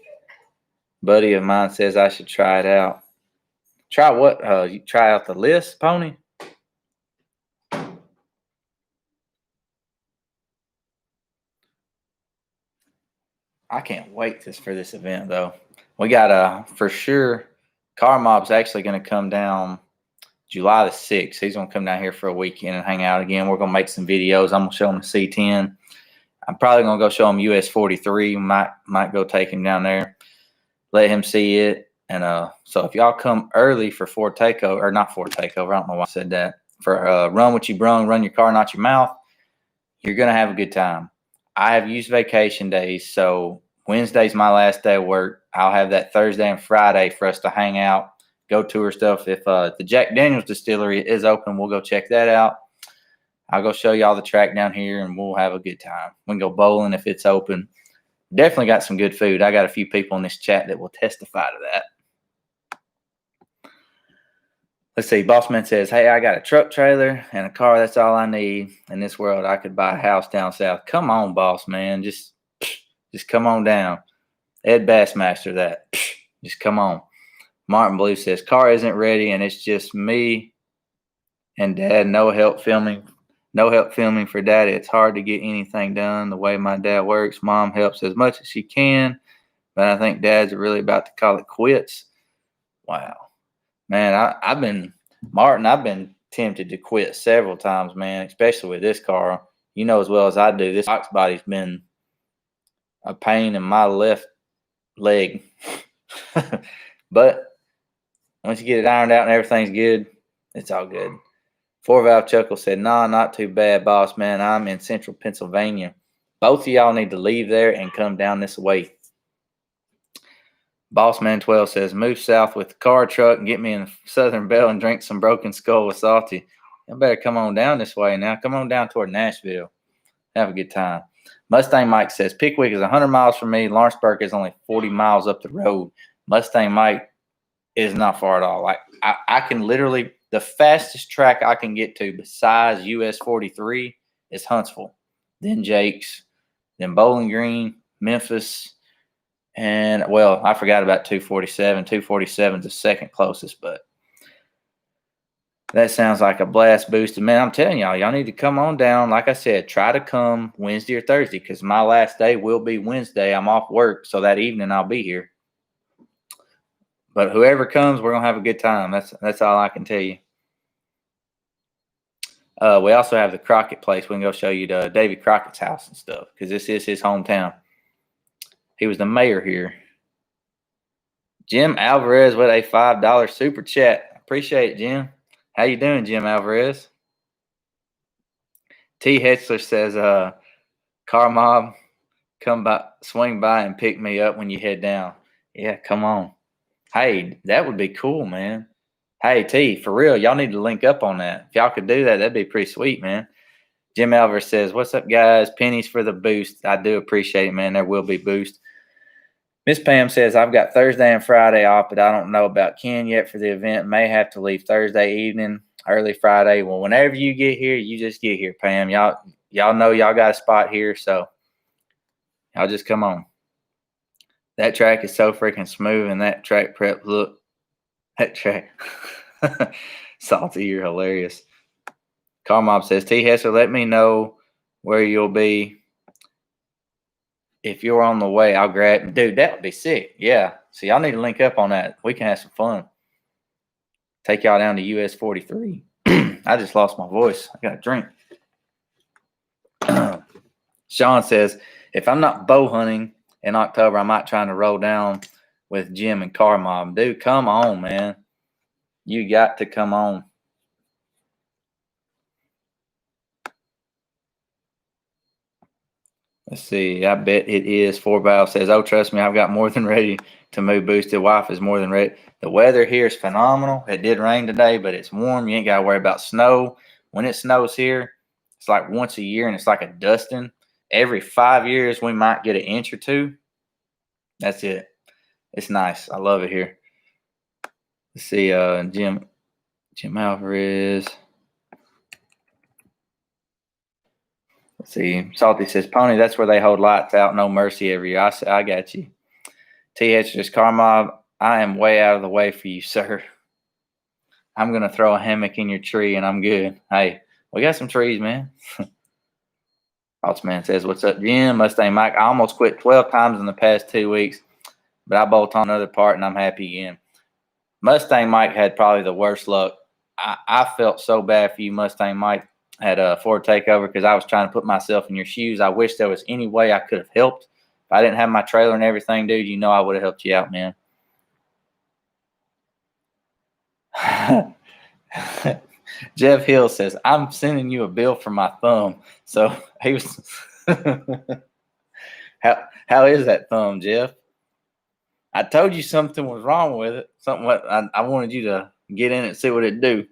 Buddy of mine says I should try it out. Try what? You try out the list, Pony? I can't wait for this event, though. We got for sure, Car Mob's actually going to come down July the 6th. He's going to come down here for a weekend and hang out again. We're going to make some videos. I'm going to show him the C10. I'm probably going to go show him US 43. Might go take him down there, let him see it. And so if y'all come early for Ford Takeover, or not Ford Takeover, I don't know why I said that, for Run What You Brung, Run Your Car, Not Your Mouth, you're going to have a good time. I have used vacation days, so Wednesday's my last day of work. I'll have that Thursday and Friday for us to hang out, go tour stuff. If the Jack Daniels distillery is open, we'll go check that out. I'll go show y'all the track down here, and we'll have a good time. We can go bowling if it's open. Definitely got some good food. I got a few people in this chat that will testify to that. Let's see. Bossman says, hey, I got a truck trailer and a car. That's all I need in this world. I could buy a house down south. Come on, boss man. Just come on down. Ed Bassmaster that. Just come on. Martin Blue says, car isn't ready and it's just me and dad. No help filming for daddy. It's hard to get anything done the way my dad works. Mom helps as much as she can, but I think dad's really about to call it quits. Wow. Man, I've been tempted to quit several times, man, especially with this car. You know as well as I do, this box body's been a pain in my left leg. But once you get it ironed out and everything's good, it's all good. 4-Valve Chuckle said, nah, not too bad, boss, man. I'm in central Pennsylvania. Both of y'all need to leave there and come down this way. Bossman12 says, move south with the car truck and get me in the Southern Belle and drink some Broken Skull with Salty. You better come on down this way now. Come on down toward Nashville. Have a good time. Mustang Mike says, Pickwick is 100 miles from me. Lawrenceburg is only 40 miles up the road. Mustang Mike is not far at all. Like I can literally, the fastest track I can get to besides US 43 is Huntsville, then Jake's, then Bowling Green, Memphis, and, well, I forgot about 247. 247 is the second closest, but that sounds like a blast boosted. Man, I'm telling y'all need to come on down. Like I said, try to come Wednesday or Thursday because my last day will be Wednesday. I'm off work, so that evening I'll be here. But whoever comes, we're going to have a good time. That's all I can tell you. We also have the Crockett place. We can go show you David Crockett's house and stuff because this is his hometown. He was the mayor here. Jim Alvarez with a $5 super chat. Appreciate it, Jim. How you doing, Jim Alvarez? T. Hetzler says, car mob, swing by and pick me up when you head down. Yeah, come on. Hey, that would be cool, man. Hey, T, for real, y'all need to link up on that. If y'all could do that, that'd be pretty sweet, man. Jim Alvarez says, what's up, guys? Pennies for the boost. I do appreciate it, man. There will be boost. Miss Pam says, I've got Thursday and Friday off, but I don't know about Ken yet for the event. May have to leave Thursday evening, early Friday. Well, whenever you get here, you just get here, Pam. Y'all know y'all got a spot here, so y'all just come on. That track is so freaking smooth, and that track prep, look, that track. Salty, you're hilarious. Car Mob says, T. Hesser, let me know where you'll be. If you're on the way, I'll grab. Dude, that would be sick. Yeah. So y'all need to link up on that. We can have some fun. Take y'all down to US 43. I just lost my voice. I got a drink. Sean says, if I'm not bow hunting in October, I might try to roll down with Jim and Car Mob. Dude, come on, man. You got to come on. Let's see. I bet it is. 4Valve says, oh, trust me, I've got more than ready to move boosted. Wife is more than ready. The weather here is phenomenal. It did rain today, but it's warm. You ain't got to worry about snow. When it snows here, it's like once a year, and it's like a dusting. Every 5 years, we might get an inch or two. That's it. It's nice. I love it here. Let's see. Jim Alvarez. Let's see. Salty says, Pony, that's where they hold lights out. No mercy every year. I got you. TH just Car Mob, I am way out of the way for you, sir. I'm going to throw a hammock in your tree and I'm good. Hey, we got some trees, man. Man says, what's up, Jim? Mustang Mike, I almost quit 12 times in the past 2 weeks, but I bolt on another part and I'm happy again. Mustang Mike had probably the worst luck. I felt so bad for you, Mustang Mike, at a Ford Takeover because I was trying to put myself in your shoes. I wish there was any way I could have helped. If I didn't have my trailer and everything, dude, you know I would have helped you out, man. Jeff Hill says, I'm sending you a bill for my thumb. So he was how is that thumb, Jeff? I told you something was wrong with it. Something what I wanted you to get in it and see what it'd do.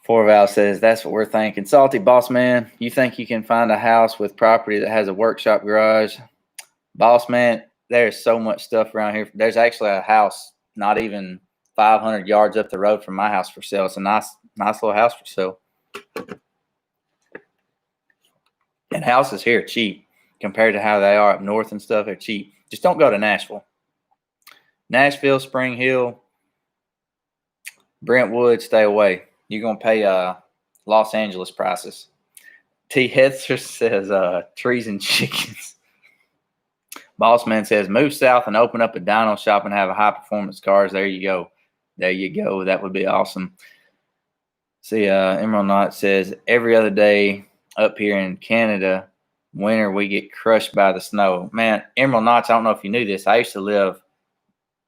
4Val says, that's what we're thinking. Salty Boss Man, you think you can find a house with property that has a workshop garage? Boss Man, there's so much stuff around here. There's actually a house not even 500 yards up the road from my house for sale. It's a nice little house for sale. And houses here are cheap compared to how they are up north and stuff. They're cheap. Just don't go to Nashville. Nashville, Spring Hill, Brentwood, stay away. You're going to pay Los Angeles prices. T. Hetzer says, trees and chickens. Boss Man says, move south and open up a dyno shop and have a high-performance cars. There you go. There you go. That would be awesome. See, Emerald Knot says, every other day up here in Canada, winter, we get crushed by the snow. Man, Emerald Knots, I don't know if you knew this. I used to live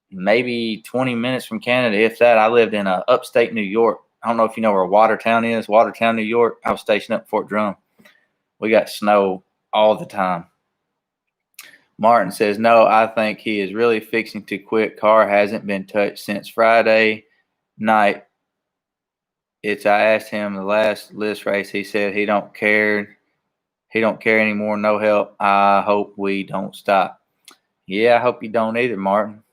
maybe 20 minutes from Canada, if that. I lived in upstate New York. I don't know if you know where Watertown is. Watertown, New York. I was stationed up at Fort Drum. We got snow all the time. Martin says, no, I think he is really fixing to quit. Car hasn't been touched since Friday night. I asked him the last list race. He said he don't care. He don't care anymore. No help. I hope we don't stop. Yeah, I hope you don't either, Martin.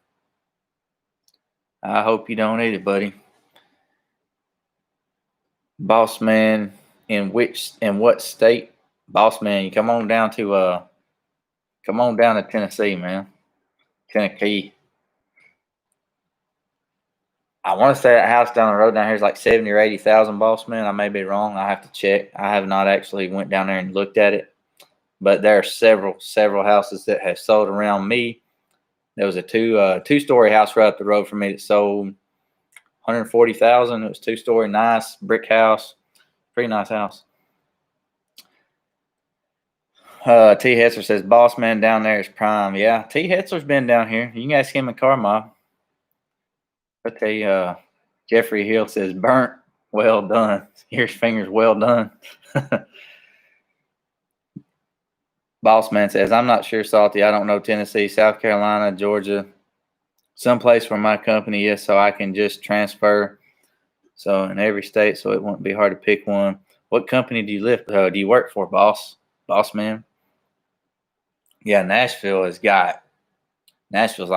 I hope you don't either, buddy. Boss Man, in what state? Boss Man, you come on down to Tennessee, man. Tennessee. I want to say that house down the road down here is like 70 or 80,000, Boss Man. I may be wrong. I have to check. I have not actually went down there and looked at it, but there are several houses that have sold around me. There was a two-story house right up the road from me that sold 140,000. It was 2-story, nice brick house, pretty nice house. T. Hetzler says, boss man down there is prime. Yeah, T. Hetzler's been down here. You can ask him and Car Mob. But Jeffrey Hill says, burnt, well done. Here's fingers, well done. Boss man says, I'm not sure, Salty. I don't know Tennessee, South Carolina, Georgia, someplace for my company is so I can just transfer. So in every state, so it won't be hard to pick one. What company do you work for, boss man? Yeah, Nashville's like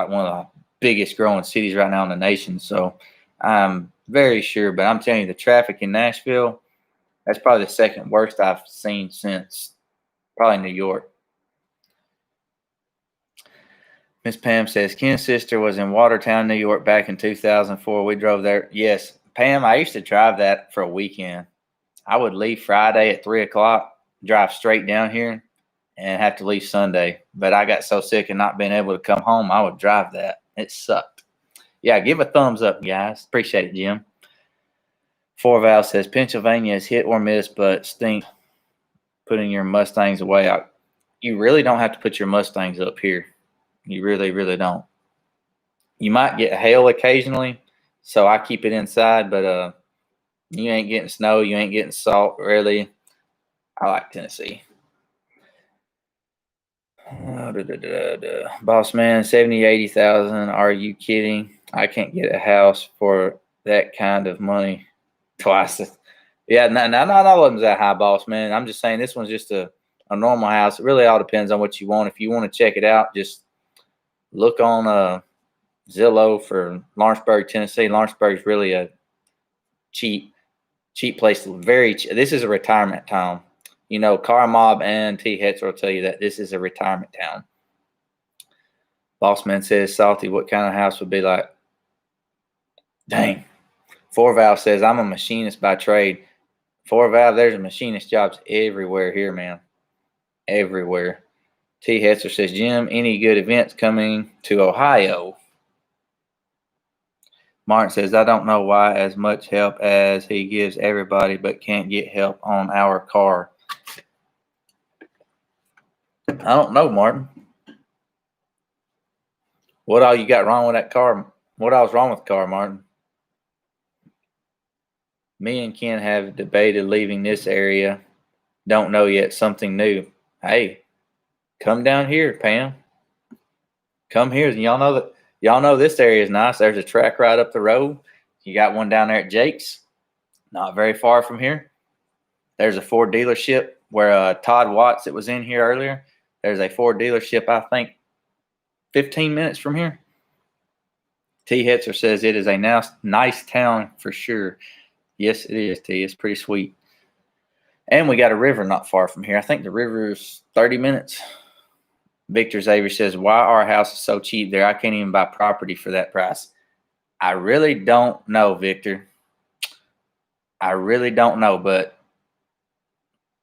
one of the biggest growing cities right now in the nation. So I'm very sure, but I'm telling you, the traffic in Nashville, that's probably the second worst I've seen since probably New York. Miss Pam says, Ken's sister was in Watertown, New York back in 2004. We drove there. Yes, Pam, I used to drive that for a weekend. I would leave Friday at 3 o'clock, drive straight down here, and have to leave Sunday. But I got so sick of not being able to come home, I would drive that. It sucked. Yeah, give a thumbs up, guys. Appreciate it, Jim. Four Val says, Pennsylvania is hit or miss, but stink putting your Mustangs away. You really don't have to put your Mustangs up here. You really, really don't. You might get hail occasionally, so I keep it inside, but you ain't getting snow. You ain't getting salt, really. I like Tennessee. Boss man, 70, 80,000. Are you kidding? I can't get a house for that kind of money twice. Yeah, not all of them's that high, boss man. I'm just saying this one's just a normal house. It really all depends on what you want. If you want to check it out, just look on Zillow for Lawrenceburg, Tennessee. Lawrenceburg is really a cheap place. This is a retirement town. You know, Car Mob and T. Hetzer will tell you that this is a retirement town. Bossman says, Salty, what kind of house would be like? Dang. Four Valve says, I'm a machinist by trade. Four Valve, there's a machinist jobs everywhere here, man. Everywhere. T. Hetzer says, Jim, any good events coming to Ohio? Martin says, I don't know why as much help as he gives everybody, but can't get help on our car. I don't know, Martin. What all you got wrong with that car? What all's wrong with the car, Martin? Me and Ken have debated leaving this area. Don't know yet. Something new. Hey, come down here, Pam. Come here. Y'all know this area is nice. There's a track right up the road. You got one down there at Jake's, not very far from here. There's a Ford dealership where Todd Watts that was in here earlier. There's a Ford dealership, I think, 15 minutes from here. T. Hetzer says it is a nice town for sure. Yes, it is, T. It's pretty sweet. And we got a river not far from here. I think the river is 30 minutes. Victor Xavier says, why are houses so cheap there? I can't even buy property for that price. I really don't know, Victor. I really don't know, but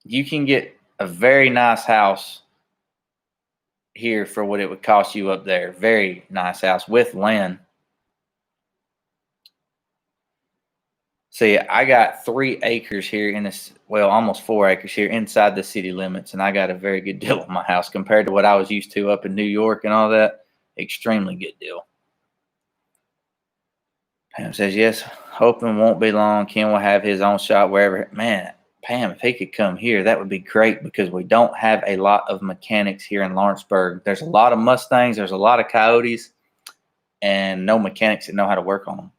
you can get a very nice house here for what it would cost you up there. Very nice house with land. See, I got 3 acres here in this, well, almost 4 acres here inside the city limits, and I got a very good deal on my house compared to what I was used to up in New York and all that. Extremely good deal. Pam says, yes, hoping won't be long. Ken will have his own shop wherever. Man, Pam, if he could come here, that would be great because we don't have a lot of mechanics here in Lawrenceburg. There's a lot of Mustangs. There's a lot of Coyotes and no mechanics that know how to work on them.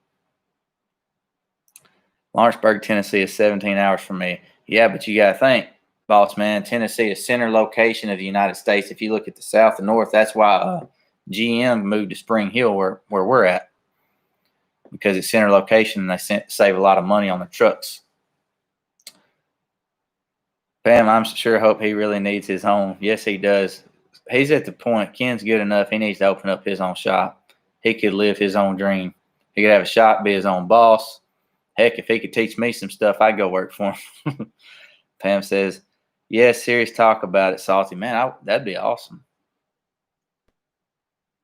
Lawrenceburg, Tennessee is 17 hours from me. Yeah, but you got to think, boss man, Tennessee is center location of the United States. If you look at the south and north, that's why GM moved to Spring Hill where we're at, because it's center location and they save a lot of money on the trucks. Bam, I'm sure hope he really needs his own. Yes, he does. He's at the point. Ken's good enough. He needs to open up his own shop. He could live his own dream. He could have a shop, be his own boss. Heck, if he could teach me some stuff, I'd go work for him. Pam says, yes, serious talk about it, Salty. Man, that'd be awesome.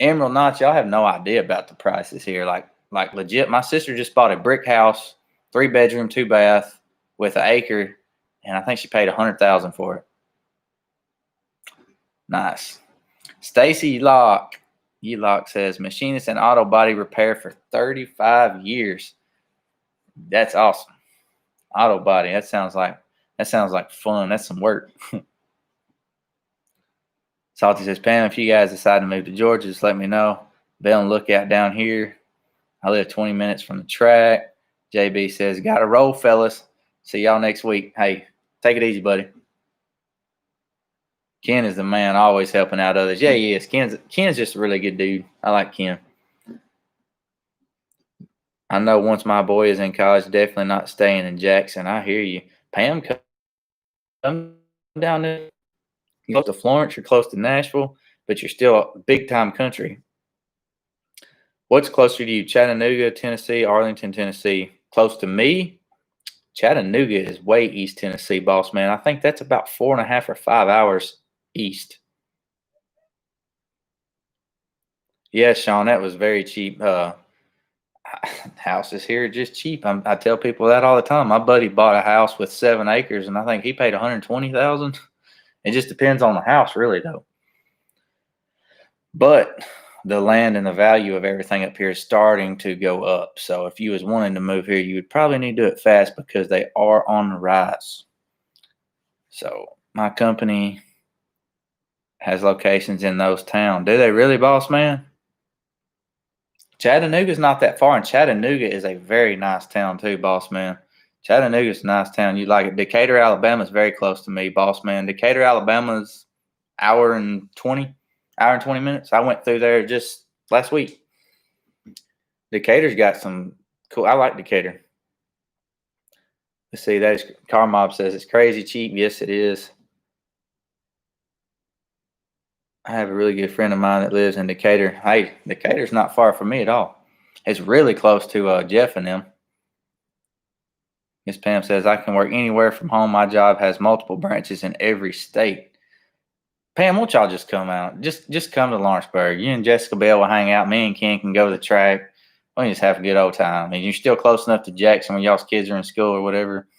Emerald Notch, y'all have no idea about the prices here. Like legit, my sister just bought a brick house, 3-bedroom, 2-bath with an acre, and I think she paid $100,000 for it. Nice. Stacy Locke says machinist and auto body repair for 35 years. That's awesome. Auto body. That sounds like fun. That's some work. Salty says, Pam, if you guys decide to move to Georgia, just let me know. Be on the lookout down here. I live 20 minutes from the track. JB says, got to roll, fellas. See y'all next week. Hey, take it easy, buddy. Ken is the man, always helping out others. Yeah, he is. Ken's just a really good dude. I like Ken. I know once my boy is in college, definitely not staying in Jackson. I hear you. Pam, come down there. You're close to Florence, you're close to Nashville, but you're still a big-time country. What's closer to you, Chattanooga, Tennessee, Arlington, Tennessee? Close to me? Chattanooga is way east Tennessee, boss man. I think that's about 4.5 or 5 hours east. Yeah, Sean, that was very cheap. Houses here are just cheap. I tell people that all the time. My buddy bought a house with 7 acres, and I think he paid $120,000. It just depends on the house, really, though. But the land and the value of everything up here is starting to go up. So if you was wanting to move here, you would probably need to do it fast because they are on the rise. So my company has locations in those towns. Do they really, boss man? Chattanooga's not that far, and Chattanooga is a very nice town too, boss man. Chattanooga's a nice town. You like it. Decatur, Alabama is very close to me, boss man. Decatur, Alabama's hour and 20 minutes. I went through there just last week. Decatur's got some cool. I like Decatur. Let's see. That is Car Mob says it's crazy cheap. Yes, it is. I have a really good friend of mine that lives in Decatur. Hey, Decatur's not far from me at all. It's really close to Jeff and them. Miss Pam says, I can work anywhere from home. My job has multiple branches in every state. Pam, won't y'all just come out? Just come to Lawrenceburg. You and Jessica Bell will hang out. Me and Ken can go to the track. We can just have a good old time. And you're still close enough to Jackson when y'all's kids are in school or whatever.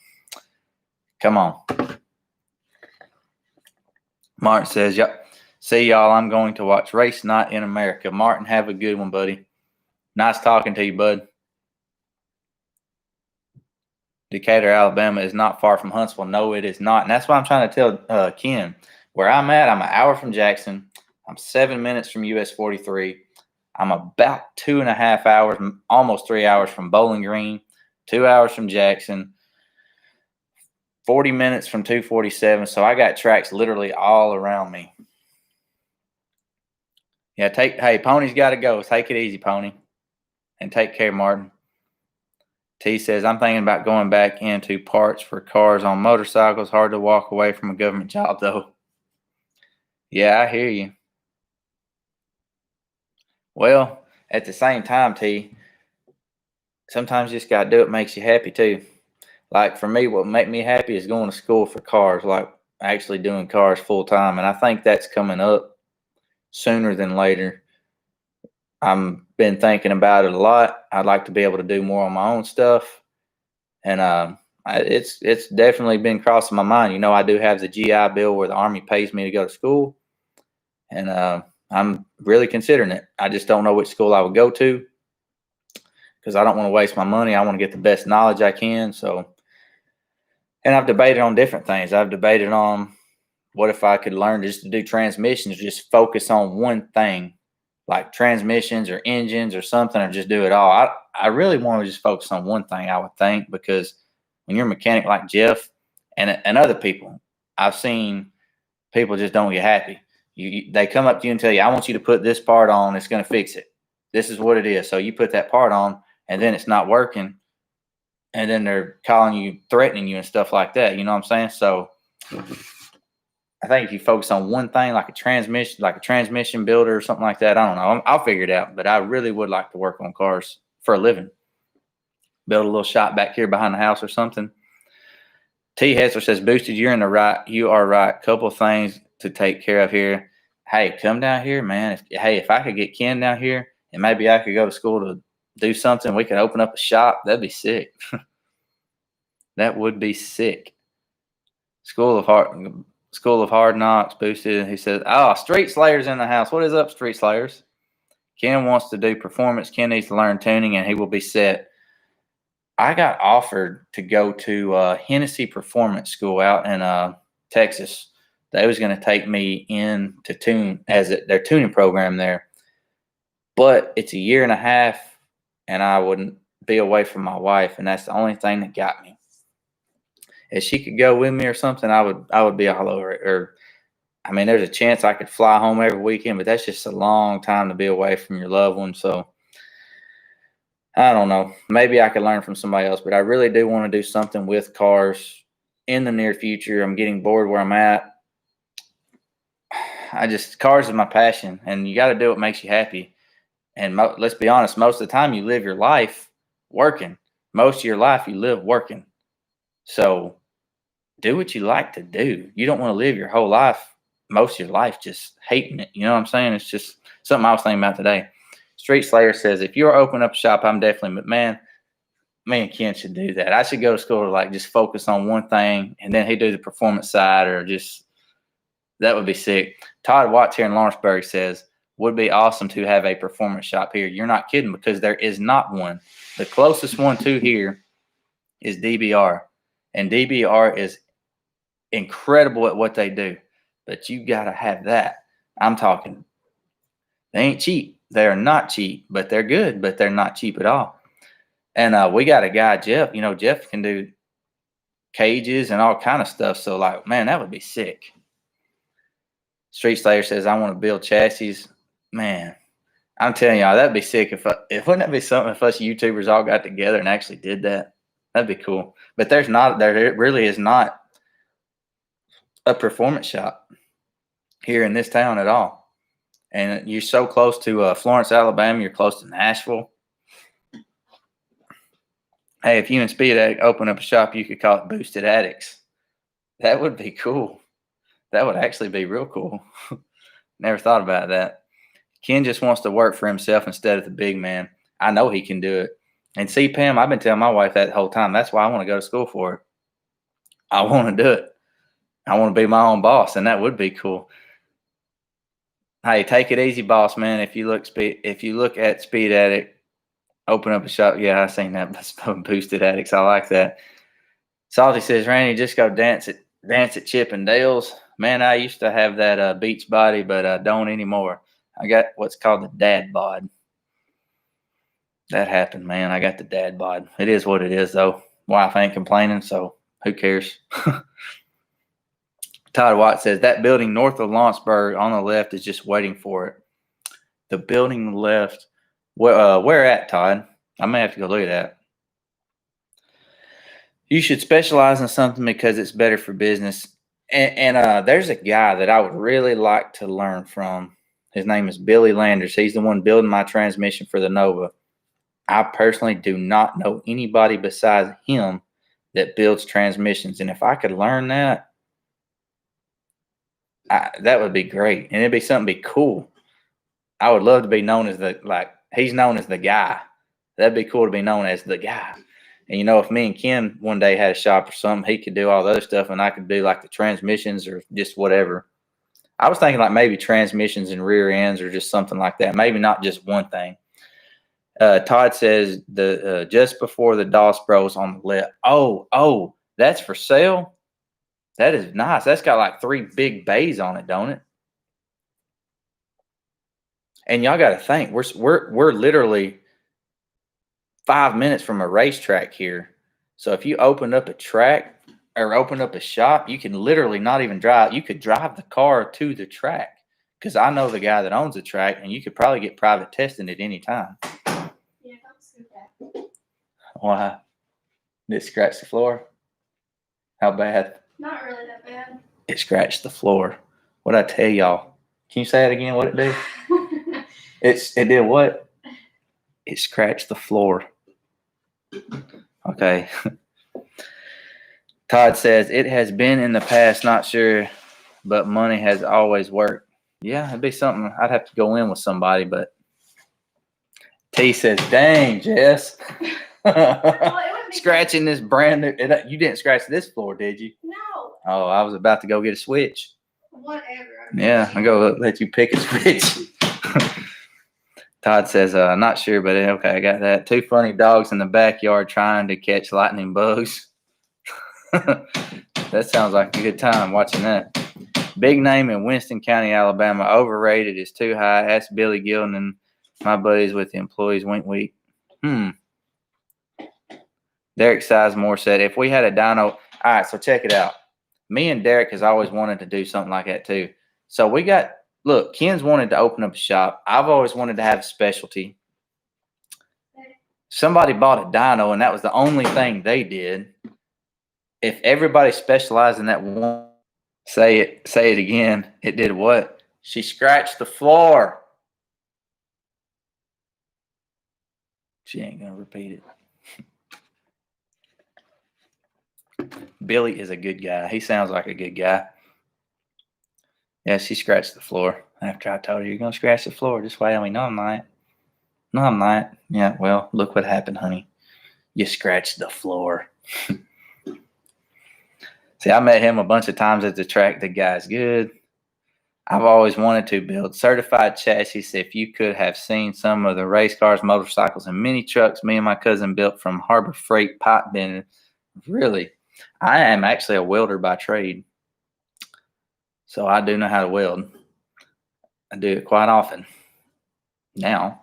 Come on. Martin says, yep. See y'all. I'm going to watch Race Night in America. Martin, have a good one, buddy. Nice talking to you, bud. Decatur, Alabama is not far from Huntsville. No, it is not. And that's why I'm trying to tell Ken. Where I'm at, I'm an hour from Jackson. I'm 7 minutes from US 43. I'm about 2.5 hours, almost 3 hours from Bowling Green, 2 hours from Jackson, 40 minutes from 247. So I got tracks literally all around me. Yeah, hey, Pony's got to go. Take it easy, Pony. And take care, Martin. T says, I'm thinking about going back into parts for cars on motorcycles. Hard to walk away from a government job, though. Yeah, I hear you. Well, at the same time, T, sometimes you just got to do what makes you happy, too. Like, for me, what make me happy is going to school for cars, like actually doing cars full time. And I think that's coming up sooner than later. I've been thinking about it a lot. I'd like to be able to do more on my own stuff. And it's definitely been crossing my mind. You know, I do have the GI Bill where the Army pays me to go to school. And I'm really considering it. I just don't know which school I would go to because I don't want to waste my money. I want to get the best knowledge I can. So, and I've debated on different things. I've debated on what if I could learn just to do transmissions, just focus on one thing, like transmissions or engines or something, or just do it all. I really want to just focus on one thing, I would think, because when you're a mechanic like Jeff and other people, I've seen people just don't get happy. They come up to you and tell you, I want you to put this part on. It's going to fix it. This is what it is. So you put that part on and then it's not working. And then they're calling you, threatening you and stuff like that. You know what I'm saying? So I think if you focus on one thing, like a transmission builder or something like that, I don't know. I'll figure it out. But I really would like to work on cars for a living. Build a little shop back here behind the house or something. T. Hessler says, Boosted, you're in the right. You are right. Couple of things to take care of here. Hey, come down here, man. If I could get Ken down here and maybe I could go to school to do something, we could open up a shop. That'd be sick. That would be sick. School of Hard. School of Hard Knocks boosted. He says, "Oh, Street Slayer's in the house. What is up, Street Slayers?" Ken wants to do performance. Ken needs to learn tuning, and he will be set. I got offered to go to Hennessy Performance School out in Texas. They was going to take me in to tune as their tuning program there, but it's a year and a half, and I wouldn't be away from my wife, and that's the only thing that got me. If she could go with me or something, I would be all over it. Or, I mean, there's a chance I could fly home every weekend, but that's just a long time to be away from your loved one. So I don't know. Maybe I could learn from somebody else, but I really do want to do something with cars in the near future. I'm getting bored where I'm at. Cars is my passion, and you got to do what makes you happy. And let's be honest, most of the time you live your life working. Most of your life you live working. So do what you like to do. You don't want to live your whole life, most of your life, just hating it. You know what I'm saying? It's just something I was thinking about today. Street Slayer says, if you're opening up a shop, I'm definitely, but man, me and Ken should do that. I should go to school to like just focus on one thing, and then he'd do the performance side, or just, that would be sick. Todd Watts here in Lawrenceburg says, would be awesome to have a performance shop here. You're not kidding, because there is not one. The closest one to here is DBR. And DBR is incredible at what they do, but you got to have that. I'm talking, they ain't cheap. They're not cheap, but they're good, but they're not cheap at all. And we got a guy, Jeff. You know, Jeff can do cages and all kind of stuff. So, like, man, that would be sick. Street Slayer says, I want to build chassis. Man, I'm telling y'all, that'd be sick. If wouldn't that be something if us YouTubers all got together and actually did that? That'd be cool. But there really is not a performance shop here in this town at all. And you're so close to Florence, Alabama. You're close to Nashville. Hey, if you and Speed Addict open up a shop, you could call it Boosted Addicts. That would be cool. That would actually be real cool. Never thought about that. Ken just wants to work for himself instead of the big man. I know he can do it. And see, Pam, I've been telling my wife that the whole time. That's why I want to go to school for it. I want to do it. I want to be my own boss, and that would be cool. Hey, take it easy, boss man. If you look at Speed Addict, open up a shop. Yeah, I seen that. Boosted Addicts. I like that. Salty says, Randy, just go dance at Chip and Dale's. Man, I used to have that beach body, but I don't anymore. I got what's called the dad bod. That happened, man. I got the dad bod. It is what it is, though. Wife ain't complaining, so who cares? Todd Watt says, that building north of Lawrenceburg on the left is just waiting for it. The building on the left. Where at, Todd? I may have to go look at that. You should specialize in something because it's better for business. And there's a guy that I would really like to learn from. His name is Billy Landers. He's the one building my transmission for the Nova. I personally do not know anybody besides him that builds transmissions. And if I could learn that, that would be great. And it'd be something be cool. I would love to be known as he's known as the guy. That'd be cool to be known as the guy. And, you know, if me and Ken one day had a shop or something, he could do all the other stuff and I could do like the transmissions or just whatever. I was thinking like maybe transmissions and rear ends or just something like that. Maybe not just one thing. Todd says just before the DOS Bros on the left. Oh, that's for sale? That is nice. That's got like 3 big bays on it, don't it? And y'all got to think, we're literally 5 minutes from a racetrack here. So if you open up a track or open up a shop, you can literally not even drive. You could drive the car to the track, because I know the guy that owns the track, and you could probably get private testing at any time. Yeah, don't scoop that. Why? Did it scratch the floor? How bad? Not really that bad. It scratched the floor. What'd I tell y'all? Can you say it again? What'd it do? It did what? It scratched the floor. Okay. Todd says, it has been in the past, not sure, but money has always worked. Yeah, it'd be something. I'd have to go in with somebody, but T says, dang, Jess. Well, it wouldn't be Scratching this brand new. You didn't scratch this floor, did you? No. Oh, I was about to go get a switch. Whatever. Yeah, I'll go let you pick a switch. Todd says, not sure, but okay, I got that. 2 funny dogs in the backyard trying to catch lightning bugs. That sounds like a good time watching that. Big name in Winston County, Alabama. Overrated is too high. Ask Billy Gilden and my buddies with the employees wink week. Derek Sizemore said, if we had a dyno. All right, so check it out. Me and Derek has always wanted to do something like that too. So look, Ken's wanted to open up a shop. I've always wanted to have a specialty. Somebody bought a dyno, and that was the only thing they did. If everybody specialized in that one, say it again. It did what? She scratched the floor. She ain't gonna repeat it. Billy is a good guy. He sounds like a good guy. Yeah, she scratched the floor. After I told her, you're going to scratch the floor. Just wait on me. No, I'm not. No, I'm not. Yeah, well, look what happened, honey. You scratched the floor. See, I met him a bunch of times at the track. The guy's good. I've always wanted to build certified chassis. If you could have seen some of the race cars, motorcycles, and mini trucks me and my cousin built from Harbor Freight pipe bending. Really, I am actually a welder by trade. So I do know how to weld. I do it quite often. Now,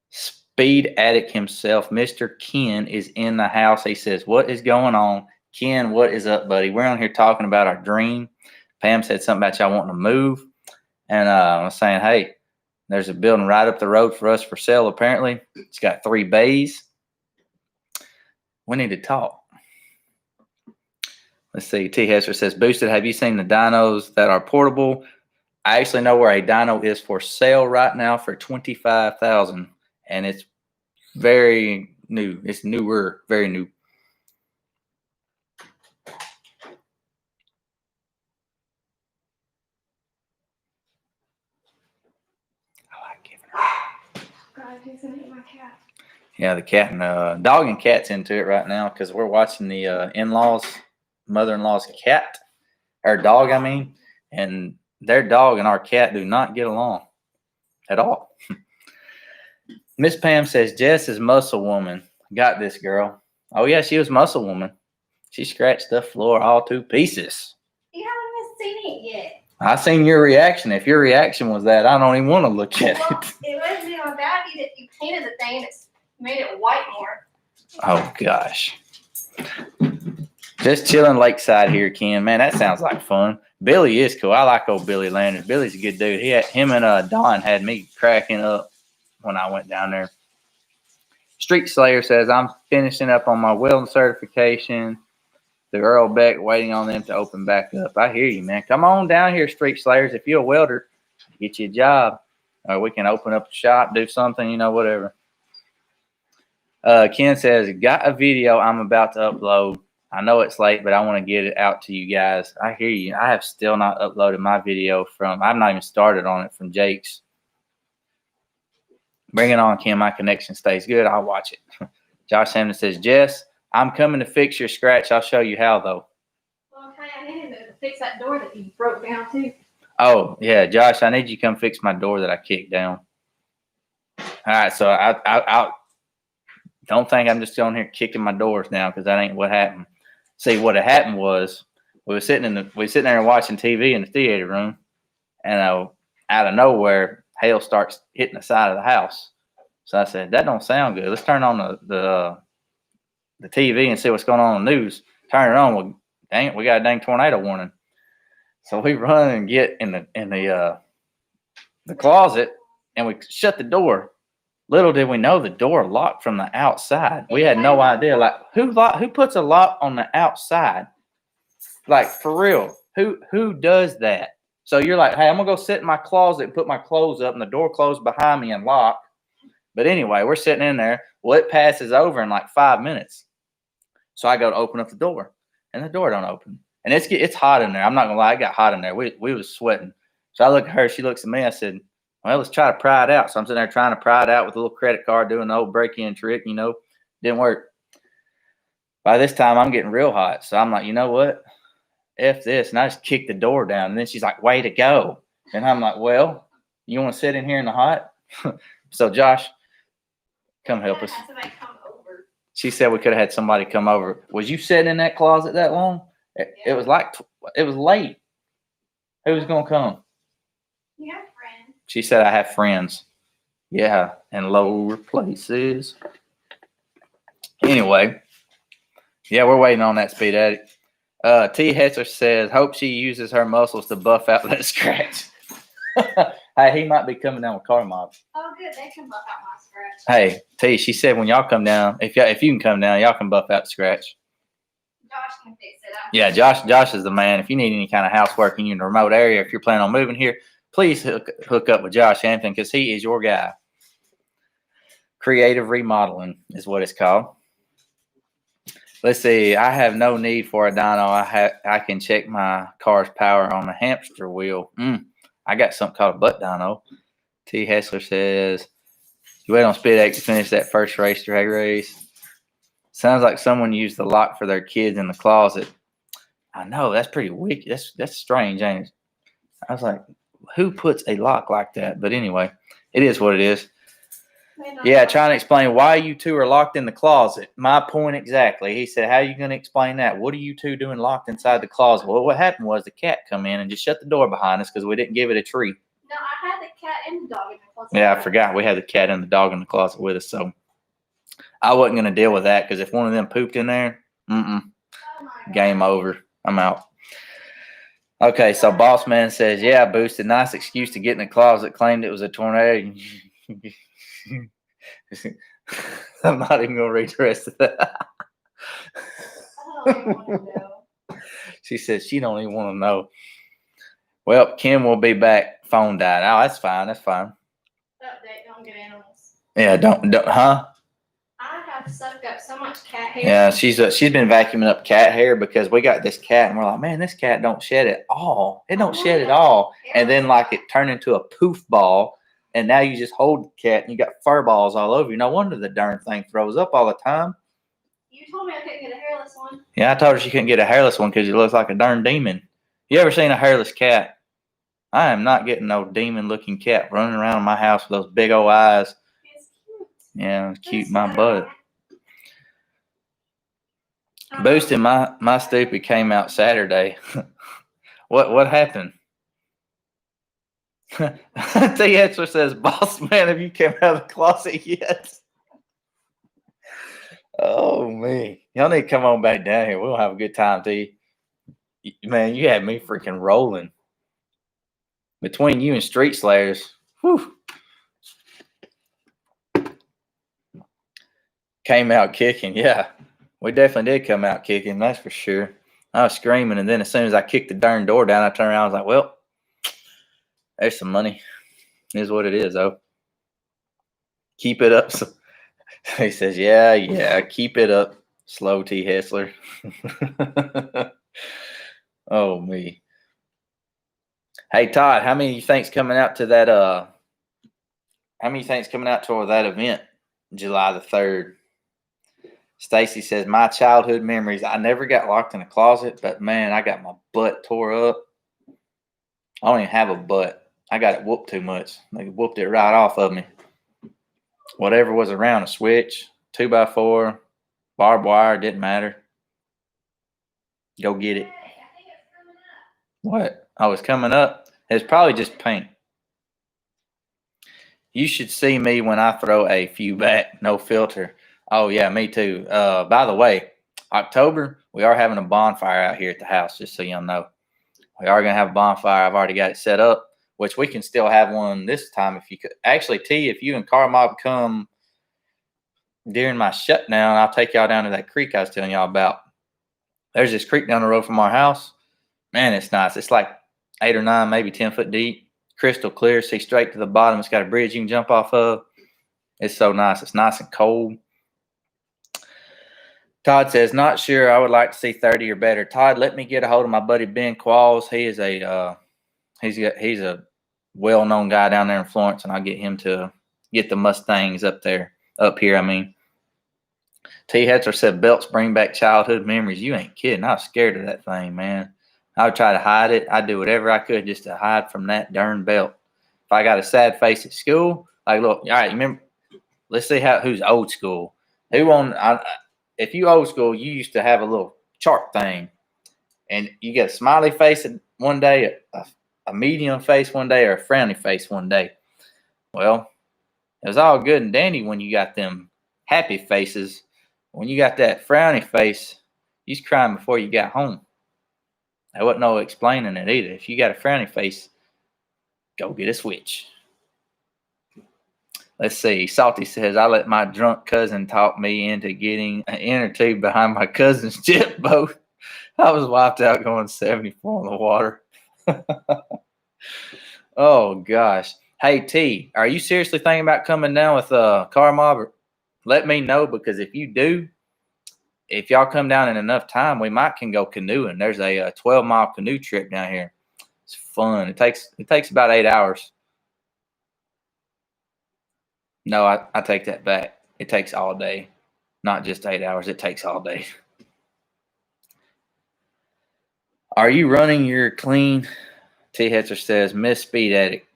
Speed Addict himself, Mr. Ken, is in the house. He says, what is going on? Ken, what is up, buddy? We're on here talking about our dream. Pam said something about y'all wanting to move. And I was saying, hey, there's a building right up the road for us for sale, apparently. It's got 3 bays. We need to talk. Let's see. T. Hester says, Boosted, have you seen the dynos that are portable? I actually know where a dyno is for sale right now for $25,000, and it's very new. It's newer, very new. I like giving her. God, he's gonna eat my cat. Yeah, the cat and dog and cat's into it right now because we're watching the in-laws, mother-in-law's cat, or dog, I mean, and their dog and our cat do not get along at all. Miss Pam says, Jess is Muscle Woman. Got this, girl. Oh, yeah, she was Muscle Woman. She scratched the floor all to pieces. You haven't seen it yet. I seen your reaction. If your reaction was that, I don't even want to look at Well, it. it wasn't on Daddy that you painted the thing and it's made it white more. Oh, gosh. Just chilling lakeside here, Ken. Man, that sounds like fun. Billy is cool. I like old Billy Landers. Billy's a good dude. Him and Don had me cracking up when I went down there. Street Slayer says, I'm finishing up on my welding certification. The Earl Beck waiting on them to open back up. I hear you, man. Come on down here, Street Slayers. If you're a welder, get you a job. Or we can open up a shop, do something, whatever. Ken says, got a video I'm about to upload. I know it's late, but I want to get it out to you guys. I hear you. I have still not uploaded my video I've not even started on it from Jake's. Bring it on, Ken. My connection stays good. I'll watch it. Josh Hammond says, Jess, I'm coming to fix your scratch. I'll show you how, though. Well, okay, I need to fix that door that you broke down, too. Oh, yeah, Josh, I need you to come fix my door that I kicked down. All right, so I don't think I'm just on here kicking my doors now because that ain't what happened. See, what had happened was we were sitting there and watching TV in the theater room, and out of nowhere, hail starts hitting the side of the house. So I said, that don't sound good. Let's turn on the TV and see what's going on in the news. Turn it on. Well, dang it, we got a dang tornado warning. So we run and get in the closet, and we shut the door. Little did we know the door locked from the outside. We had no idea. Like, who puts a lock on the outside? Like, for real, who does that? So you're like, hey, I'm gonna go sit in my closet and put my clothes up, and the door closed behind me and lock. But anyway, we're sitting in there. Well, it passes over in like 5 minutes. So I go to open up the door, and the door don't open. And it's hot in there. I'm not gonna lie, it got hot in there. We was sweating. So I look at her. She looks at me. I said, well, let's try to pry it out. So I'm sitting there trying to pry it out with a little credit card, doing the old break-in trick. Didn't work. By this time, I'm getting real hot. So I'm like, you know what? F this. And I just kicked the door down. And then she's like, way to go. And I'm like, well, you want to sit in here in the hot? So, Josh, come help us. Have somebody come over. She said we could have had somebody come over. Was you sitting in that closet that long? It was like, it was late. Who was going to come? You have friends. She said, I have friends. Yeah, in lower places. Anyway, yeah, we're waiting on that Speed Addict. T. Hetzer says, hope she uses her muscles to buff out that scratch. Hey, he might be coming down with car mob. Oh, good. They can buff out my scratch. Hey, T, she said when y'all come down, if you can come down, y'all can buff out the scratch. Josh can fix it. Yeah, Josh is the man. If you need any kind of housework in your remote area, if you're planning on moving here, please hook up with Josh Hampton because he is your guy. Creative remodeling is what it's called. Let's see. I have no need for a dyno. I can check my car's power on the hamster wheel. I got something called a butt dyno. T. Hessler says, you wait on Speed Addict to finish that first race, drag race. Sounds like someone used the lock for their kids in the closet. I know, that's pretty wicked. That's strange, ain't it? I was like, who puts a lock like that? But anyway, it is what it is. Yeah, trying to explain why you two are locked in the closet. My point exactly. He said, how are you going to explain that? What are you two doing locked inside the closet? Well, what happened was the cat come in and just shut the door behind us because we didn't give it a treat. No, I had the cat and the dog in the closet. Yeah, I forgot. We had the cat and the dog in the closet with us. So I wasn't going to deal with that because if one of them pooped in there, Oh my God. game over. I'm out. Okay, so Boss Man says, yeah, boosted. Nice excuse to get in the closet. Claimed it was a tornado. I'm not even going to read the rest of that. I don't even want to know. She says she don't even want to know. Well, Kim will be back. Phone died. Oh, that's fine. That's fine. Update, don't get animals. Yeah, don't, huh? I have sucked up so much cat hair. Yeah, she's been vacuuming up cat hair because we got this cat and we're like, man, this cat don't shed at all. It don't shed at all. And then like it turned into a poof ball. And now you just hold the cat and you got fur balls all over you. No wonder the darn thing throws up all the time. You told me I couldn't get a hairless one. Yeah, I told her she couldn't get a hairless one because it looks like a darn demon. You ever seen a hairless cat? I am not getting no demon-looking cat running around my house with those big old eyes. It's cute. Yeah, it's cute, my butt. Boosting my stupid came out Saturday. What happened? T. Hetzer says, boss man, have you come out of the closet yet? Oh, me. Y'all need to come on back down here. We'll have a good time, T. Man, you had me freaking rolling. Between you and Street Slayers, whew. Came out kicking. Yeah, we definitely did come out kicking. That's for sure. I was screaming, and then as soon as I kicked the darn door down, I turned around. I was like, well, there's some money. It is what it is, though. Keep it up. So, he says, yeah, keep it up. Slow T. Hessler. Oh, me. Hey, Todd, how many you think's coming out to that, how many you think's coming out to that event, July the 3rd? Stacy says, my childhood memories. I never got locked in a closet, but, man, I got my butt tore up. I don't even have a butt. I got it whooped too much. They whooped it right off of me. Whatever was around, a switch, 2x4, barbed wire, didn't matter. Go get it. Hey, I think it's coming up. What? Oh, it's coming up? It's probably just paint. You should see me when I throw a few back, no filter. Oh, yeah, me too. By the way, October, we are having a bonfire out here at the house, just so y'all know. We are going to have a bonfire. I've already got it set up, which we can still have one this time if you could. Actually, T, if you and Car Mob come during my shutdown, I'll take y'all down to that creek I was telling y'all about. There's this creek down the road from our house. Man, it's nice. It's like 8 or 9, maybe 10 foot deep. Crystal clear. See straight to the bottom. It's got a bridge you can jump off of. It's so nice. It's nice and cold. Todd says, not sure. I would like to see 30 or better. Todd, let me get a hold of my buddy Ben Qualls. He is he's a well-known guy down there in Florence, and I'll get him to get the Mustangs up here. I mean, T. Hetzer said, belts bring back childhood memories. You ain't kidding. I was scared of that thing, man. I would try to hide it. I'd do whatever I could just to hide from that darn belt. If I got a sad face at school, like, look, all right, remember, let's see who's old school. If you old school, you used to have a little chart thing, and you get a smiley face one day, a medium face one day, or a frowny face one day. Well, it was all good and dandy when you got them happy faces. When you got that frowny face, you was crying before you got home. There wasn't no explaining it either. If you got a frowny face, go get a switch. Let's see. Salty says, I let my drunk cousin talk me into getting an inner tube behind my cousin's jet boat. I was wiped out going 74 on the water. Oh, gosh. Hey, T, are you seriously thinking about coming down with Car Mob? Let me know, because if you do, if y'all come down in enough time, we can go canoeing. There's a 12-mile canoe trip down here. It's fun. It takes about 8 hours. No, I take that back. It takes all day. Not just 8 hours. It takes all day. Are you running your clean? T. Hetzer says, Miss Speed Addict.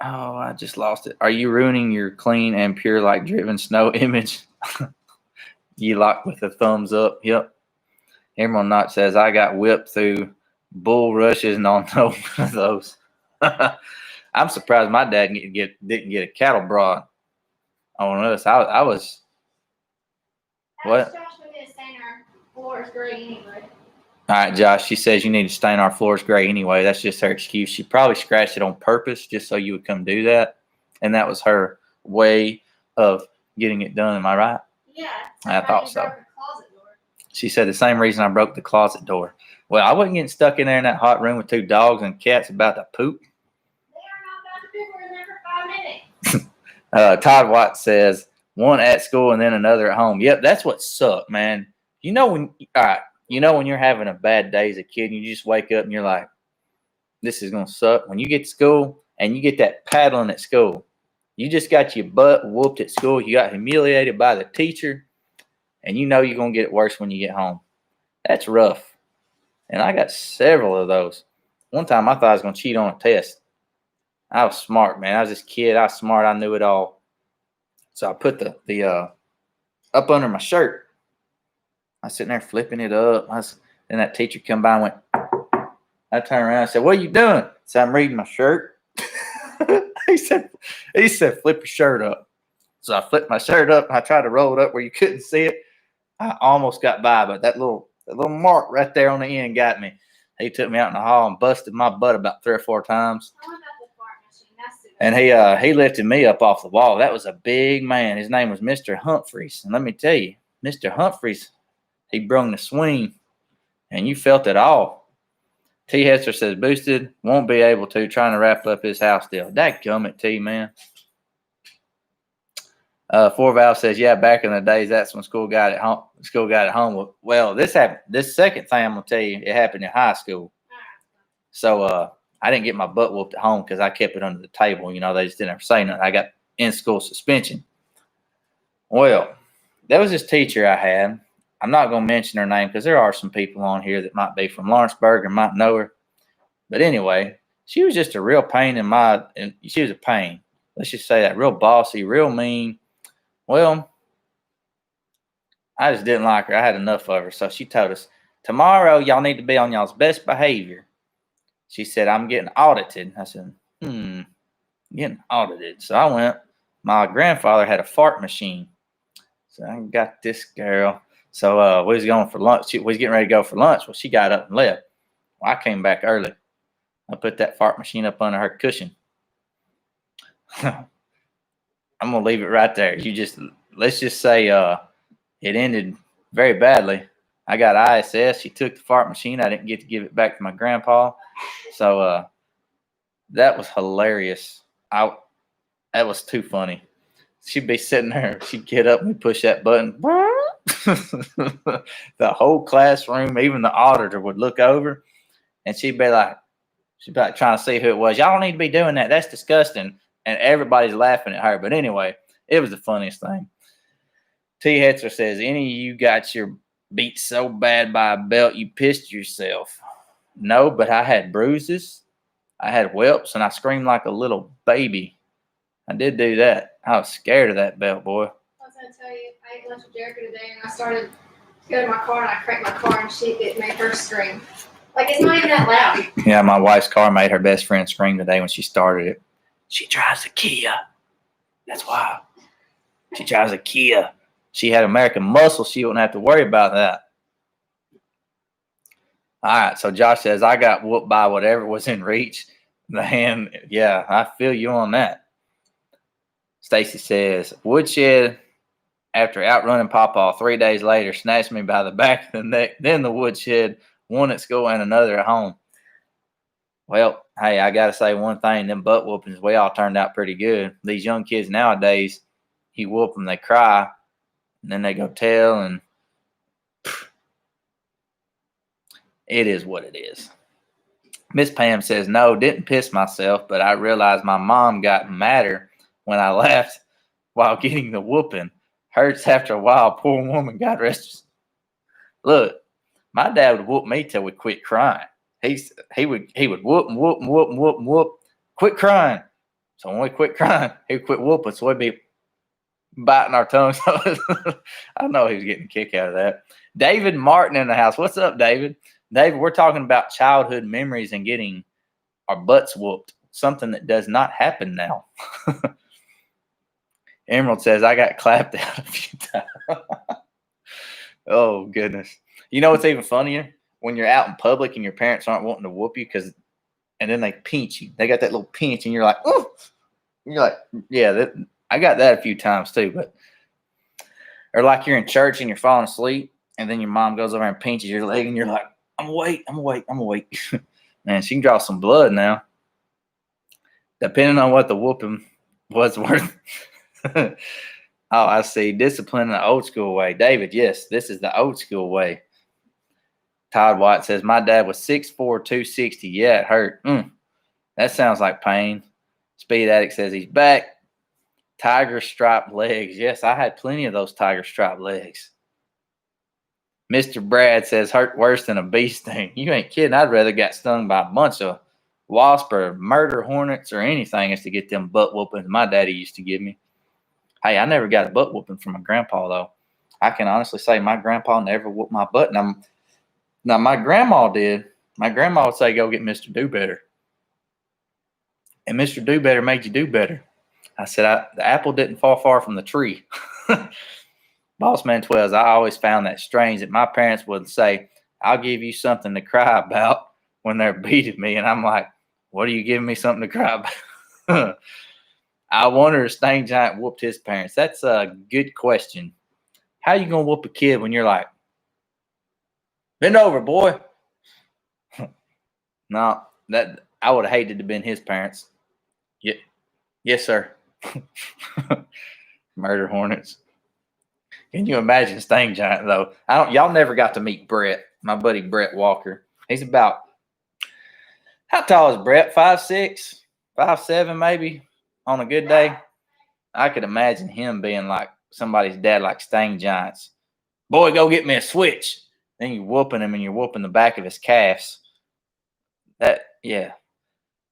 Oh, I just lost it. Are you ruining your clean and pure like driven snow image? You lock with a thumbs up. Yep. Emerald Knot says, I got whipped through bull rushes and on no one of those. I'm surprised my dad didn't get a cattle broad on us. I was. What? Josh, we need to stain our floors gray anyway. All right, Josh. She says you need to stain our floors gray anyway. That's just her excuse. She probably scratched it on purpose just so you would come do that. And that was her way of getting it done. Am I right? Yeah. I thought so. Broke the closet door. She said the same reason I broke the closet door. Well, I wasn't getting stuck in there in that hot room with 2 dogs and cats about to poop. They are not about to poop. We're in there for 5 minutes. Todd Watt says, one at school and then another at home. Yep, that's what sucked, man. When you're having a bad day as a kid and you just wake up and you're like, this is going to suck. When you get to school and you get that paddling at school, you just got your butt whooped at school. You got humiliated by the teacher, and you know you're going to get it worse when you get home. That's rough. And I got several of those. One time I thought I was going to cheat on a test. I was smart, man. I was this kid. I was smart. I knew it all. So I put the up under my shirt. I was sitting there flipping it up. Then that teacher come by and went, I turned around and said, what are you doing? So I'm reading my shirt. He said, flip your shirt up. So I flipped my shirt up and I tried to roll it up where you couldn't see it. I almost got by, but that little mark right there on the end got me. He took me out in the hall and busted my butt about 3 or 4 times. I want the fart machine. That's it. And he lifted me up off the wall. That was a big man. His name was Mr. Humphreys. And let me tell you, Mr. Humphreys, he brung the swing, and you felt it all. T. Hetzer says, boosted, won't be able to, trying to wrap up his house deal. Dadgummit, T, man. 4 Valve says, yeah, back in the days, that's when school got it home. Well, this happened. This second thing I'm going to tell you, it happened in high school. So I didn't get my butt whooped at home because I kept it under the table. They just didn't ever say nothing. I got in-school suspension. Well, there was this teacher I had. I'm not going to mention her name because there are some people on here that might be from Lawrenceburg and might know her. But anyway, she was just a real pain and she was a pain. Let's just say that. Real bossy, real mean. Well, I just didn't like her. I had enough of her. So she told us, tomorrow y'all need to be on y'all's best behavior. She said, I'm getting audited. I said, getting audited. So I went. My grandfather had a fart machine. So I got this girl. So we was going for lunch. We was getting ready to go for lunch. Well, she got up and left. Well, I came back early. I put that fart machine up under her cushion. I'm gonna leave it right there. Let's just say it ended very badly. I got ISS. She took the fart machine. I didn't get to give it back to my grandpa. So that was hilarious. That was too funny. She'd be sitting there. She'd get up and push that button. The whole classroom, even the auditor, would look over, and she'd be like trying to see who it was. Y'all don't need to be doing that. That's disgusting. And everybody's laughing at her. But anyway, it was the funniest thing. T. Hetzer says, any of you got your beat so bad by a belt you pissed yourself? No, but I had bruises. I had whelps, and I screamed like a little baby. I did do that. I was scared of that belt, boy. I was gonna tell you, I ate lunch with Jericho today, and I started to go to my car, and I cranked my car, and it made her scream. Like, it's not even that loud. Yeah, my wife's car made her best friend scream today when she started it. She drives a Kia. That's why. She drives a Kia. She had American Muscle. She wouldn't have to worry about that. All right, so Josh says, I got whooped by whatever was in reach. Man, yeah, I feel you on that. Stacy says, Woodshed, after outrunning Pawpaw 3 days later, snatched me by the back of the neck. Then the Woodshed, one at school and another at home. Well, hey, I got to say one thing. Them butt whoopings, we all turned out pretty good. These young kids nowadays, you whoop them, they cry, and then they go tell, and it is what it is. Miss Pam says, no, didn't piss myself, but I realized my mom got madder when I laughed while getting the whooping. Hurts after a while. Poor woman got restless. Look, my dad would whoop me till we quit crying. He would whoop and whoop and whoop and whoop and whoop. Quit crying. So when we quit crying, he would quit whooping. So we'd be biting our tongues. I know he was getting a kick out of that. David Martin in the house. What's up, David? David, we're talking about childhood memories and getting our butts whooped. Something that does not happen now. Emerald says, I got clapped out a few times. Oh, goodness. You know what's even funnier? When you're out in public and your parents aren't wanting to whoop you and then they pinch you. They got that little pinch and you're like, oh. You're like, yeah, I got that a few times too. Or like you're in church and you're falling asleep and then your mom goes over and pinches your leg and you're like, I'm awake. Man, she can draw some blood now. Depending on what the whooping was worth. Oh, I see. Discipline in the old school way. David, yes, this is the old school way. Todd White says, my dad was 6'4", 260. Yeah, it hurt. That sounds like pain. Speed Addict says he's back. Tiger striped legs. Yes, I had plenty of those tiger striped legs. Mr. Brad says, hurt worse than a bee sting. You ain't kidding. I'd rather got stung by a bunch of wasp or murder hornets or anything as to get them butt whoopings my daddy used to give me. Hey, I never got a butt whooping from my grandpa, though. I can honestly say my grandpa never whooped my butt. Now, my grandma did. My grandma would say, go get Mr. Do Better. And Mr. Do Better made you do better. I said, the apple didn't fall far from the tree. Boss Man 12s, I always found that strange that my parents would say, I'll give you something to cry about when they're beating me. And I'm like, what are you giving me something to cry about? I wonder if Stain Giant whooped his parents. That's a good question. How you going to whoop a kid when you're like, bend over, boy? No, that I would have hated to have been his parents. Yeah. Yes, sir. Murder hornets. Can you imagine Stain Giant, though? Y'all never got to meet Brett, my buddy Brett Walker. He's about, how tall is Brett? 5'6", 5'7", maybe, on a good day. I could imagine him being like somebody's dad, like Stain Giant's. Boy, go get me a switch. Then you're whooping him and you're whooping the back of his calves. Yeah.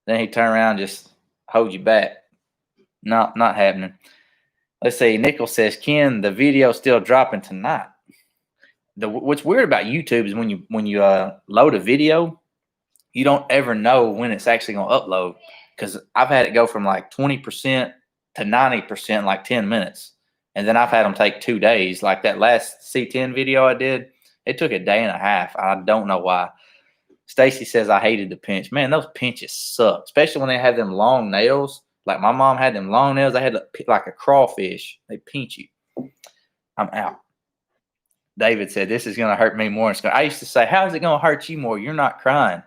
Then he turn around and just hold you back. No, not happening. Let's see. Nickel says, Ken, the video's still dropping tonight. What's weird about YouTube is when you load a video, you don't ever know when it's actually going to upload. Because I've had it go from like 20% to 90% in like 10 minutes. And then I've had them take 2 days. Like that last C10 video I did, it took a day and a half. I don't know why. Stacy says, I hated the pinch. Man, those pinches suck, especially when they have them long nails. Like my mom had them long nails. They had like a crawfish. They pinch you. I'm out. David said, this is going to hurt me more. I used to say, how is it going to hurt you more? You're not crying.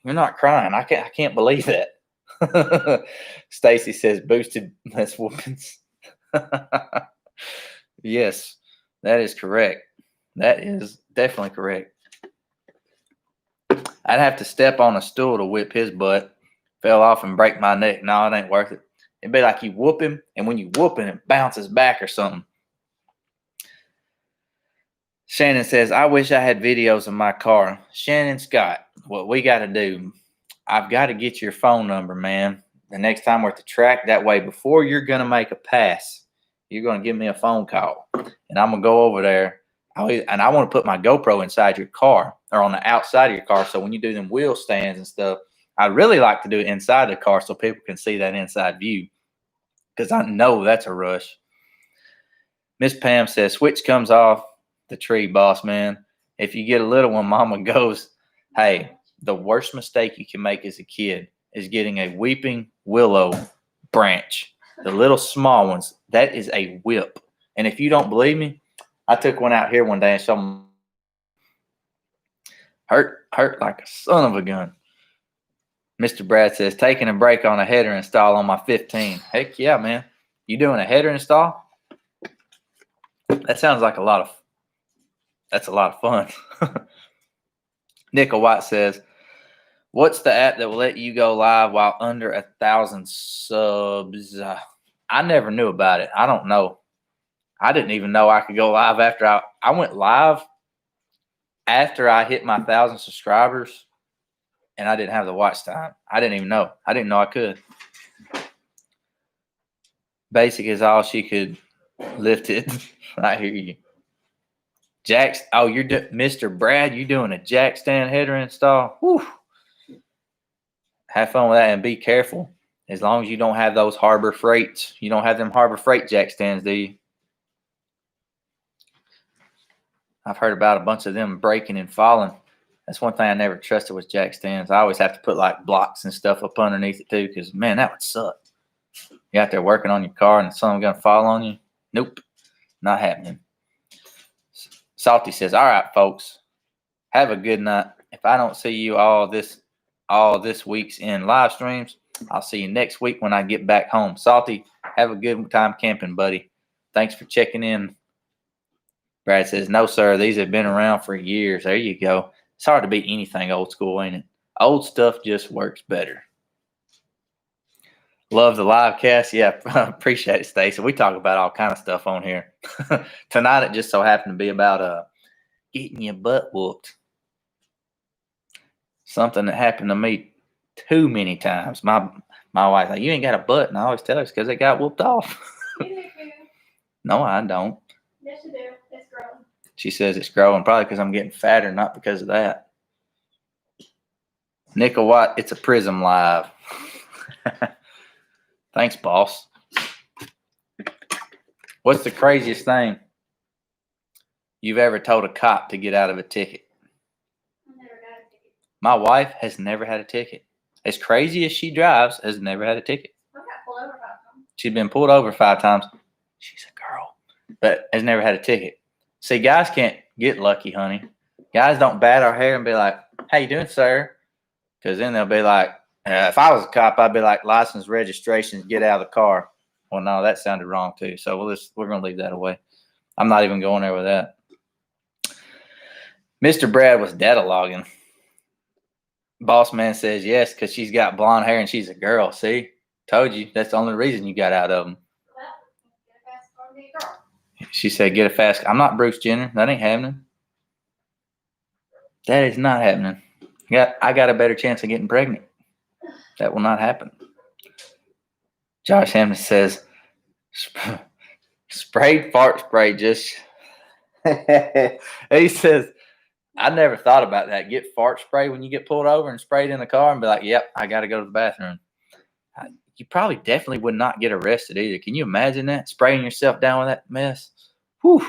You're not crying. I can't believe that. Stacy says, boosted less whoopings. Yes, that is correct. That is definitely correct. I'd have to step on a stool to whip his butt. Fell off and break my neck. No, it ain't worth it. It'd be like you whoop him, and when you whoop him, it bounces back or something. Shannon says, I wish I had videos of my car. Shannon Scott, what we got to do, I've got to get your phone number, man. The next time we're at the track, that way, before you're going to make a pass, you're going to give me a phone call. And I'm going to go over there. And I want to put my GoPro inside your car or on the outside of your car. So when you do them wheel stands and stuff, I really like to do it inside the car so people can see that inside view. Because I know that's a rush. Miss Pam says, switch comes off the tree, boss man. If you get a little one, mama goes, hey, the worst mistake you can make as a kid is getting a weeping willow branch. The little small ones, that is a whip. And if you don't believe me, I took one out here one day and some hurt like a son of a gun. Mr. Brad says, taking a break on a header install on my 15. Heck yeah, man. You doing a header install? That sounds like that's a lot of fun. Nickel White says, what's the app that will let you go live while under 1,000 subs? I never knew about it. I don't know. I didn't even know I could go live after I went live after I hit my 1,000 subscribers, and I didn't have the watch time. I didn't even know. I didn't know I could. Basic is all she could lift it. I hear you. Jack, oh, you're Mr. Brad, you doing a jack stand header install? Whew. Have fun with that and be careful. As long as you don't have those Harbor Freights. You don't have them Harbor Freight jack stands, do you? I've heard about a bunch of them breaking and falling. That's one thing I never trusted was jack stands. I always have to put like blocks and stuff up underneath it too, because man, that would suck. You're out there working on your car and something's gonna fall on you. Nope, not happening. Salty says, all right, folks, have a good night. If I don't see you all this week's in live streams, I'll see you next week when I get back home. Salty, have a good time camping, buddy. Thanks for checking in. Brad says, no, sir. These have been around for years. There you go. It's hard to beat anything old school, ain't it? Old stuff just works better. Love the live cast. Yeah, appreciate it, Stacey. We talk about all kind of stuff on here. Tonight, it just so happened to be about getting your butt whooped. Something that happened to me too many times. My wife's like, you ain't got a butt. And I always tell her it's because it got whooped off. No, I don't. Yes, you do. It's growing. She says it's growing, probably because I'm getting fatter, not because of that. Nickel White, it's a Prism Live. Thanks, boss. What's the craziest thing you've ever told a cop to get out of a ticket? I never got a ticket. My wife has never had a ticket. As crazy as she drives, has never had a ticket. I got pulled over 5 times. She's been pulled over 5 times. She's a girl, but has never had a ticket. See, guys can't get lucky, honey. Guys don't bat our hair and be like, how you doing, sir? Because then they'll be like, if I was a cop, I'd be like, license, registration, get out of the car. Well, no, that sounded wrong too. So we're going to leave that away. I'm not even going there with that. Mr. Brad was data logging. Boss man says yes, because she's got blonde hair and she's a girl. See, told you. That's the only reason you got out of them. Well, get a fast car and be a girl. She said, get a fast. I'm not Bruce Jenner. That ain't happening. That is not happening. I got a better chance of getting pregnant. That will not happen. Josh Hammond says, sprayed fart spray just. He says, I never thought about that. Get fart spray when you get pulled over and sprayed in the car and be like, yep, I got to go to the bathroom. You probably definitely would not get arrested either. Can you imagine that? Spraying yourself down with that mess? Whew.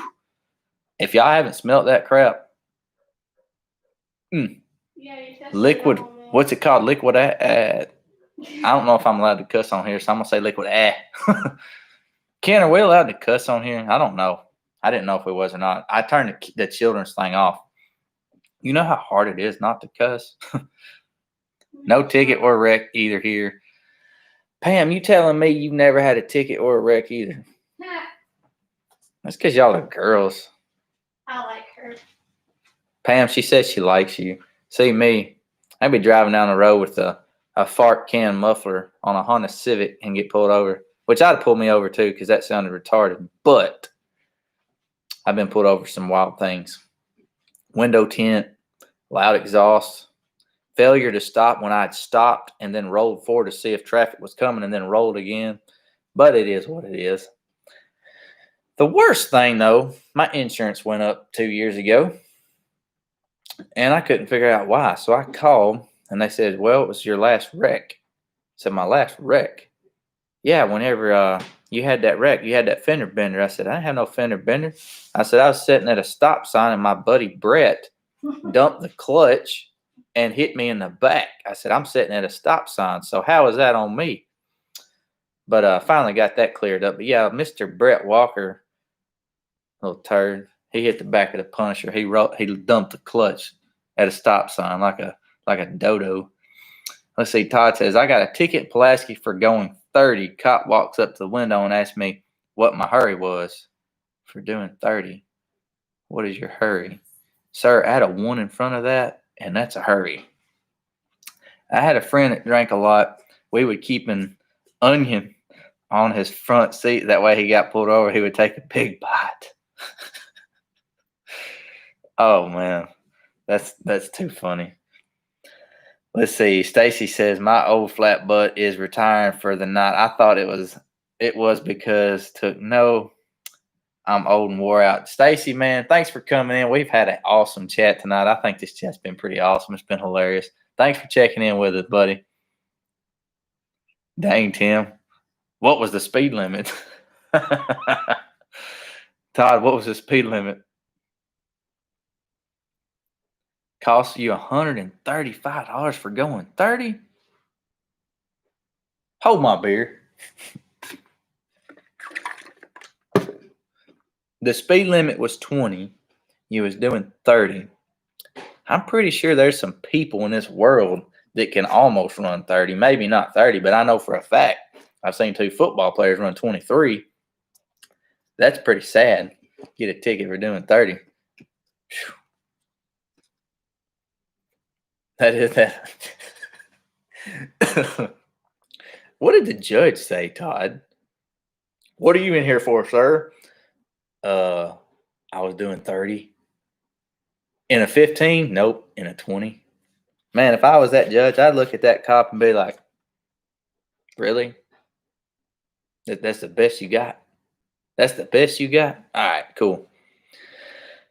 If y'all haven't smelt that crap. Yeah, you tested Liquid. it on me. What's it called? Liquid I don't know if I'm allowed to cuss on here, so I'm going to say liquid Ken, are we allowed to cuss on here? I don't know. I didn't know if we was or not. I turned the children's thing off. You know how hard it is not to cuss? No ticket or wreck either here. Pam, you telling me you've never had a ticket or a wreck either? That's because y'all are girls. I like her. Pam, she says she likes you. See me, I'd be driving down the road with a fart can muffler on a Honda Civic and get pulled over, which I'd pull me over too because that sounded retarded. But I've been pulled over for some wild things. Window tint, loud exhaust, failure to stop when I'd stopped and then rolled forward to see if traffic was coming and then rolled again. But it is what it is. The worst thing, though, my insurance went up 2 years ago, and I couldn't figure out why. So I called, and they said, well, it was your last wreck. I said, my last wreck? Yeah, whenever you had that wreck, you had that fender bender. I said, I didn't have no fender bender. I said, I was sitting at a stop sign, and my buddy Brett dumped the clutch and hit me in the back. I said, I'm sitting at a stop sign, so how is that on me? But finally got that cleared up. But yeah, Mr. Brett Walker, little turd, he hit the back of the Punisher. He dumped the clutch at a stop sign like a dodo. Let's see. Todd says, I got a ticket in Pulaski for going 30. Cop walks up to the window and asks me what my hurry was for doing 30. What is your hurry? Sir, add a 1 in front of that, and that's a hurry. I had a friend that drank a lot. We would keep an onion on his front seat. That way he got pulled over, he would take a big bite. Oh, man. That's too funny. Let's see. Stacy says, my old flat butt is retiring for the night. I thought it was because no, I'm old and wore out. Stacy, man, thanks for coming in. We've had an awesome chat tonight. I think this chat's been pretty awesome. It's been hilarious. Thanks for checking in with us, buddy. Dang, Tim. What was the speed limit? Todd, what was the speed limit? Cost you $135 for going 30? Hold my beer. The speed limit was 20. You was doing 30. I'm pretty sure there's some people in this world that can almost run 30. Maybe not 30, but I know for a fact I've seen 2 football players run 23. That's pretty sad. Get a ticket for doing 30. Whew. That is that. What did the judge say, Todd? What are you in here for, sir? I was doing 30. In a 15? Nope. In a 20. Man, if I was that judge, I'd look at that cop and be like, really? That's the best you got? That's the best you got? All right, cool.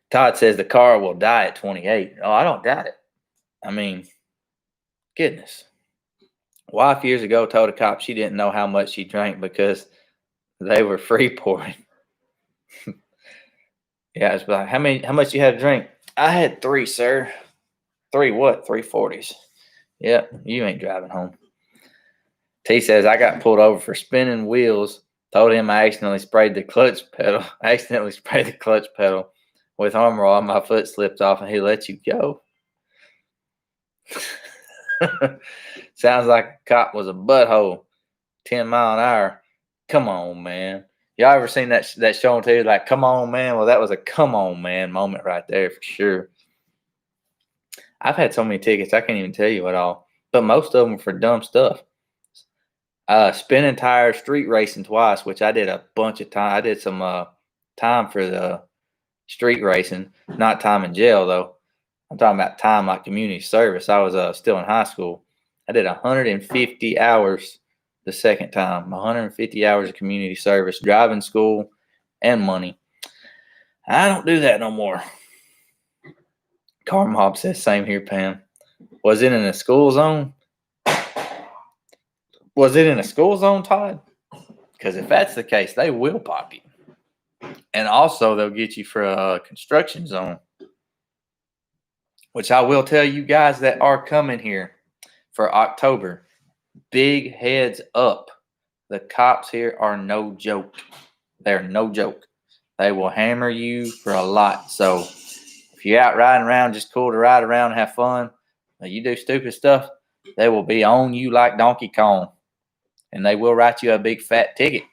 Todd says the car will die at 28. Oh, I don't doubt it. I mean, goodness. Wife years ago told a cop she didn't know how much she drank because they were free pouring. Yeah, it's like, how much you had to drink? I had 3, sir. 3 what? 3 40s. Yep, you ain't driving home. T says, I got pulled over for spinning wheels. Told him I accidentally sprayed the clutch pedal. With Armor All. My foot slipped off and he let you go. Sounds like a cop was a butthole. 10 mile an hour. Come on, man. Y'all ever seen that show on TV? Like, come on, man. Well, that was a come on, man moment right there for sure. I've had so many tickets, I can't even tell you what all. But most of them for dumb stuff. Spinning tires, street racing twice, which I did a bunch of time. I did some time for the street racing. Not time in jail, though. I'm talking about time like community service. I was still in high school. I did 150 hours the second time. 150 hours of community service, driving school, and money. I don't do that no more. Car Mob says, same here, Pam. Was it in a school zone? Was it in a school zone, Todd? Because if that's the case, they will pop you. And also, they'll get you for a construction zone. Which I will tell you guys that are coming here for October. Big heads up. The cops here are no joke. They're no joke. They will hammer you for a lot. So if you're out riding around, just cool to ride around and have fun. You do stupid stuff, they will be on you like Donkey Kong. And they will write you a big fat ticket.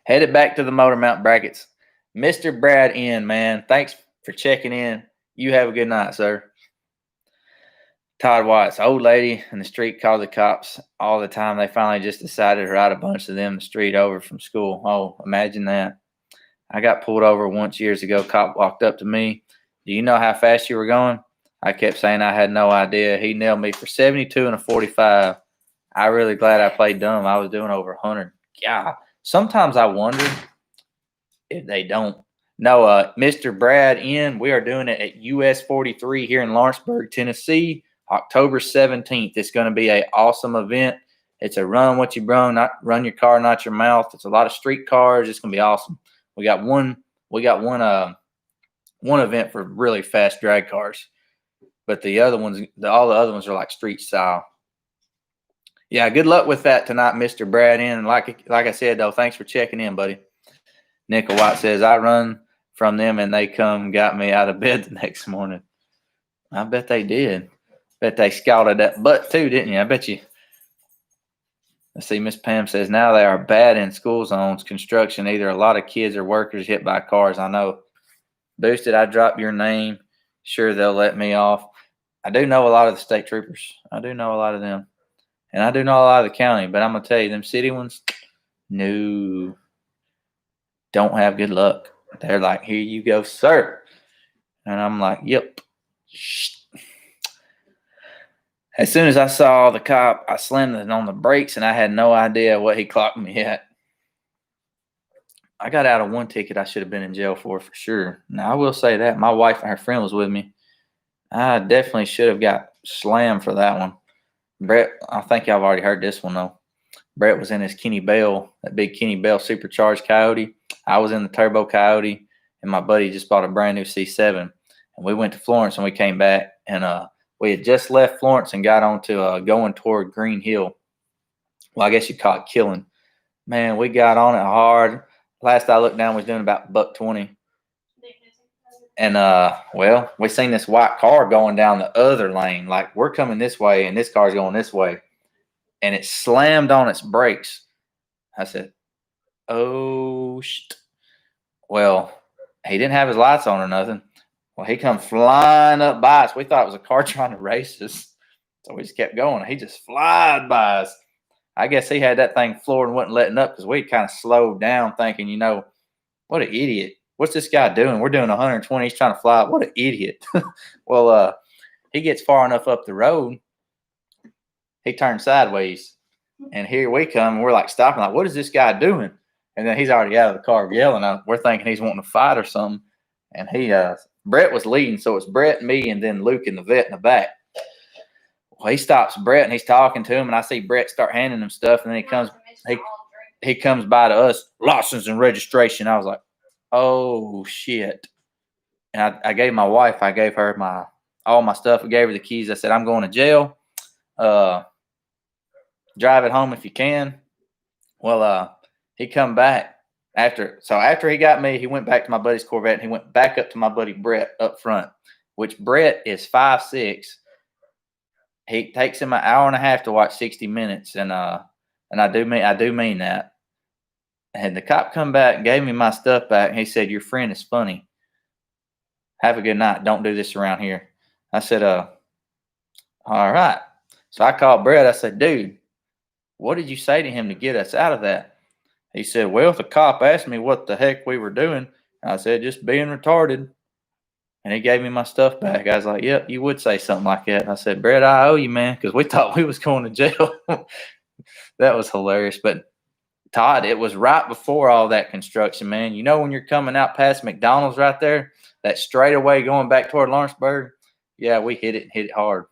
Headed back to the motor mount brackets. Mr. Brad N, man. Thanks for checking in. You have a good night, sir. Todd Watts, old lady in the street called the cops all the time. They finally just decided to ride a bunch of them the street over from school. Oh, imagine that. I got pulled over once years ago. Cop walked up to me. Do you know how fast you were going? I kept saying I had no idea. He nailed me for 72 and a 45. I really glad I played dumb. I was doing over 100. Yeah. Sometimes I wonder if they don't. No, Mr. Brad N, we are doing it at US 43 here in Lawrenceburg, Tennessee, October 17th. It's going to be an awesome event. It's a run what you brung, not run your car, not your mouth. It's a lot of street cars. It's going to be awesome. We got one event for really fast drag cars. But the other ones, all the other ones are like street style. Yeah, good luck with that tonight, Mr. Brad N. Like I said, though, thanks for checking in, buddy. Nickel White says, I run from them and they come got me out of bed the next morning. I bet they did. Bet they scalded that butt too, didn't you? I bet you. Let's see, Miss Pam says, now they are bad in school zones, construction. Either a lot of kids or workers hit by cars. I know. Boosted, I drop your name. Sure, they'll let me off. I do know a lot of the state troopers. I do know a lot of them. And I do know a lot of the county, but I'm going to tell you, them city ones, no, don't have good luck. They're like, here you go, sir. And I'm like, yep. As soon as I saw the cop, I slammed it on the brakes, and I had no idea what he clocked me at. I got out of one ticket I should have been in jail for sure. Now, I will say that. My wife and her friend was with me. I definitely should have got slammed for that one. Brett, I think y'all have already heard this one, though. Brett was in his Kenny Bell, that big Kenny Bell supercharged Coyote. I was in the Turbo Coyote, and my buddy just bought a brand new C7. And we went to Florence, and we came back, and we had just left Florence and got on to going toward Green Hill. Well, I guess you call it killing. Man, we got on it hard. Last I looked down, we was doing about $120. And, well, we seen this white car going down the other lane. Like, we're coming this way, and this car's going this way. And it slammed on its brakes. I said, oh, shit. Well, he didn't have his lights on or nothing. Well, he come flying up by us. We thought it was a car trying to race us. So we just kept going. He just flied by us. I guess he had that thing floored and wasn't letting up because we kind of slowed down thinking, you know, what an idiot. What's this guy doing? We're doing 120. He's trying to fly. What an idiot. Well, he gets far enough up the road. He turns sideways. And here we come. And we're like stopping. Like, what is this guy doing? And then he's already out of the car yelling. We're thinking he's wanting to fight or something. And Brett was leading. So it's Brett, me, and then Luke and the vet in the back. Well, he stops Brett and he's talking to him. And I see Brett start handing him stuff. And then he comes by to us, license and registration. I was like, oh, shit. And I gave my wife, I gave her all my stuff. I gave her the keys. I said, I'm going to jail. Drive it home if you can. Well, he come back after he got me, he went back to my buddy's Corvette and he went back up to my buddy Brett up front, which Brett is 5'6". He takes him an hour and a half to watch 60 Minutes. And I do mean that. And the cop come back and gave me my stuff back. And he said, your friend is funny. Have a good night. Don't do this around here. I said, all right. So I called Brett. I said, dude, what did you say to him to get us out of that? He said, well, the cop asked me what the heck we were doing. I said, just being retarded. And he gave me my stuff back. I was like, yep, you would say something like that. I said, Brett, I owe you, man, because we thought we was going to jail. That was hilarious. But Todd, it was right before all that construction, man. You know when you're coming out past McDonald's right there, that straightaway going back toward Lawrenceburg? Yeah, we hit it hard.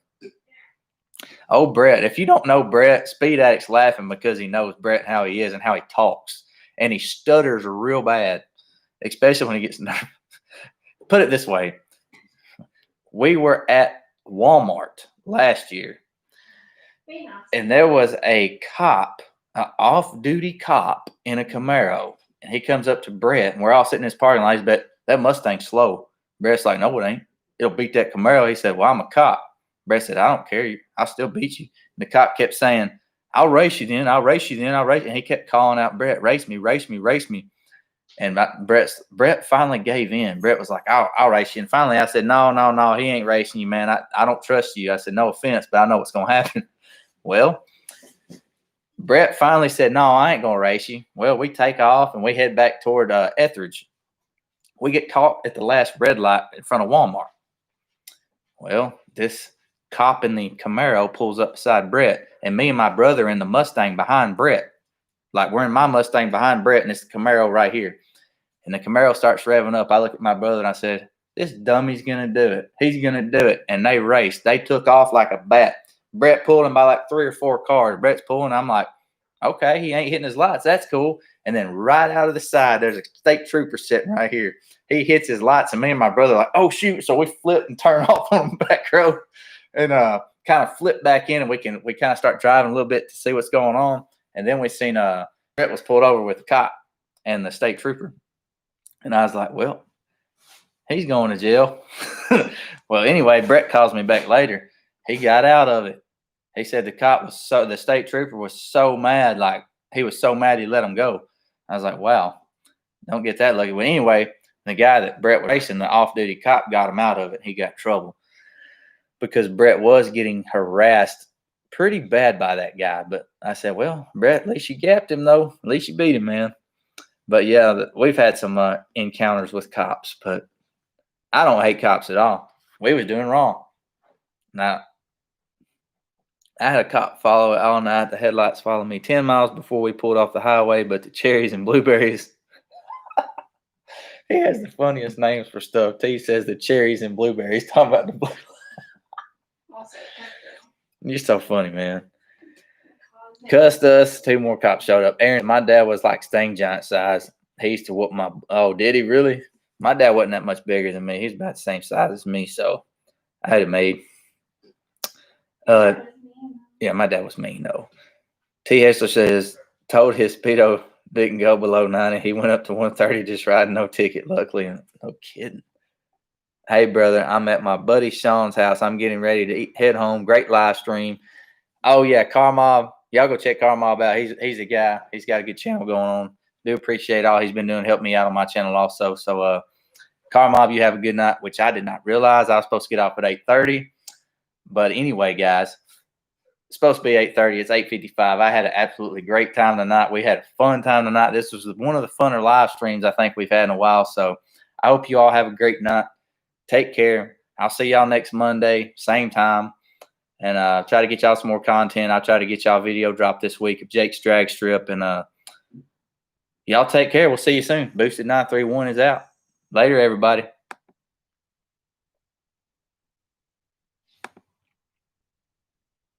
Oh, Brett, if you don't know Brett, Speed Addict's laughing because he knows Brett and how he is and how he talks. And he stutters real bad, especially when he gets nervous. Put it this way. We were at Walmart last year, and there was a cop, an off-duty cop in a Camaro, and he comes up to Brett, and we're all sitting in his parking lot. He's bet that Mustang's slow. Brett's like, no, it ain't. It'll beat that Camaro. He said, well, I'm a cop. Brett said, I don't care. I'll still beat you. And the cop kept saying, I'll race you then. I'll race you then. I'll race you. And he kept calling out, Brett, race me, race me, race me. And Brett finally gave in. Brett was like, I'll race you. And finally I said, no, he ain't racing you, man. I don't trust you. I said, no offense, but I know what's going to happen. Well, Brett finally said, no, I ain't going to race you. Well, we take off and we head back toward Etheridge. We get caught at the last red light in front of Walmart. Well, this cop in the Camaro pulls up beside Brett, and me and my brother in the Mustang behind Brett. Like we're in my Mustang behind Brett, and it's the Camaro right here. And the Camaro starts revving up. I look at my brother and I said, this dummy's going to do it. He's going to do it. And they raced. They took off like a bat. Brett pulled him by like 3 or 4 cars. Brett's pulling. I'm like, okay, he ain't hitting his lights. That's cool. And then right out of the side, there's a state trooper sitting right here. He hits his lights, and me and my brother are like, oh, shoot. So we flip and turn off on the back road and kind of flip back in, and we kind of start driving a little bit to see what's going on. And then we seen Brett was pulled over with the cop and the state trooper. And I was like, well, he's going to jail. Well, anyway, Brett calls me back later. He got out of it. He said the state trooper was so mad, like he was so mad he let him go. I was like, wow, don't get that lucky. But anyway, the guy that Brett was racing, the off-duty cop, got him out of it. He got in trouble because Brett was getting harassed pretty bad by that guy. But I said, well, Brett, at least you gapped him, though. At least you beat him, man. But yeah, we've had some encounters with cops, but I don't hate cops at all. We was doing wrong. Now, I had a cop follow it all night. The headlights followed me 10 miles before we pulled off the highway, but the cherries and blueberries. He has the funniest names for stuff. T says the cherries and blueberries. Talking about the blue. You're so funny, man. Cussed us. 2 more cops showed up. Aaron, my dad was like Sting Giant size. He used to whoop my. Oh, did he really? My dad wasn't that much bigger than me. He's about the same size as me, so I had it made. Yeah, my dad was mean though. T. Hessler says told his speedo didn't go below 90. He went up to 130 just riding, no ticket. Luckily, no kidding. Hey, brother, I'm at my buddy Sean's house. I'm getting ready to head home. Great live stream. Oh yeah, Car Mob. Y'all go check Car Mob out. He's a guy. He's got a good channel going on. Do appreciate all he's been doing to help me out on my channel also. So Car Mob, you have a good night, which I did not realize. I was supposed to get off at 8:30. But anyway, guys, it's supposed to be 8:30. It's 8:55. I had an absolutely great time tonight. We had a fun time tonight. This was one of the funner live streams I think we've had in a while. So I hope you all have a great night. Take care. I'll see y'all next Monday, same time. And try to get y'all some more content. I'll try to get y'all a video dropped this week of Jake's drag strip. And y'all take care. We'll see you soon. Boosted 931 is out. Later, everybody.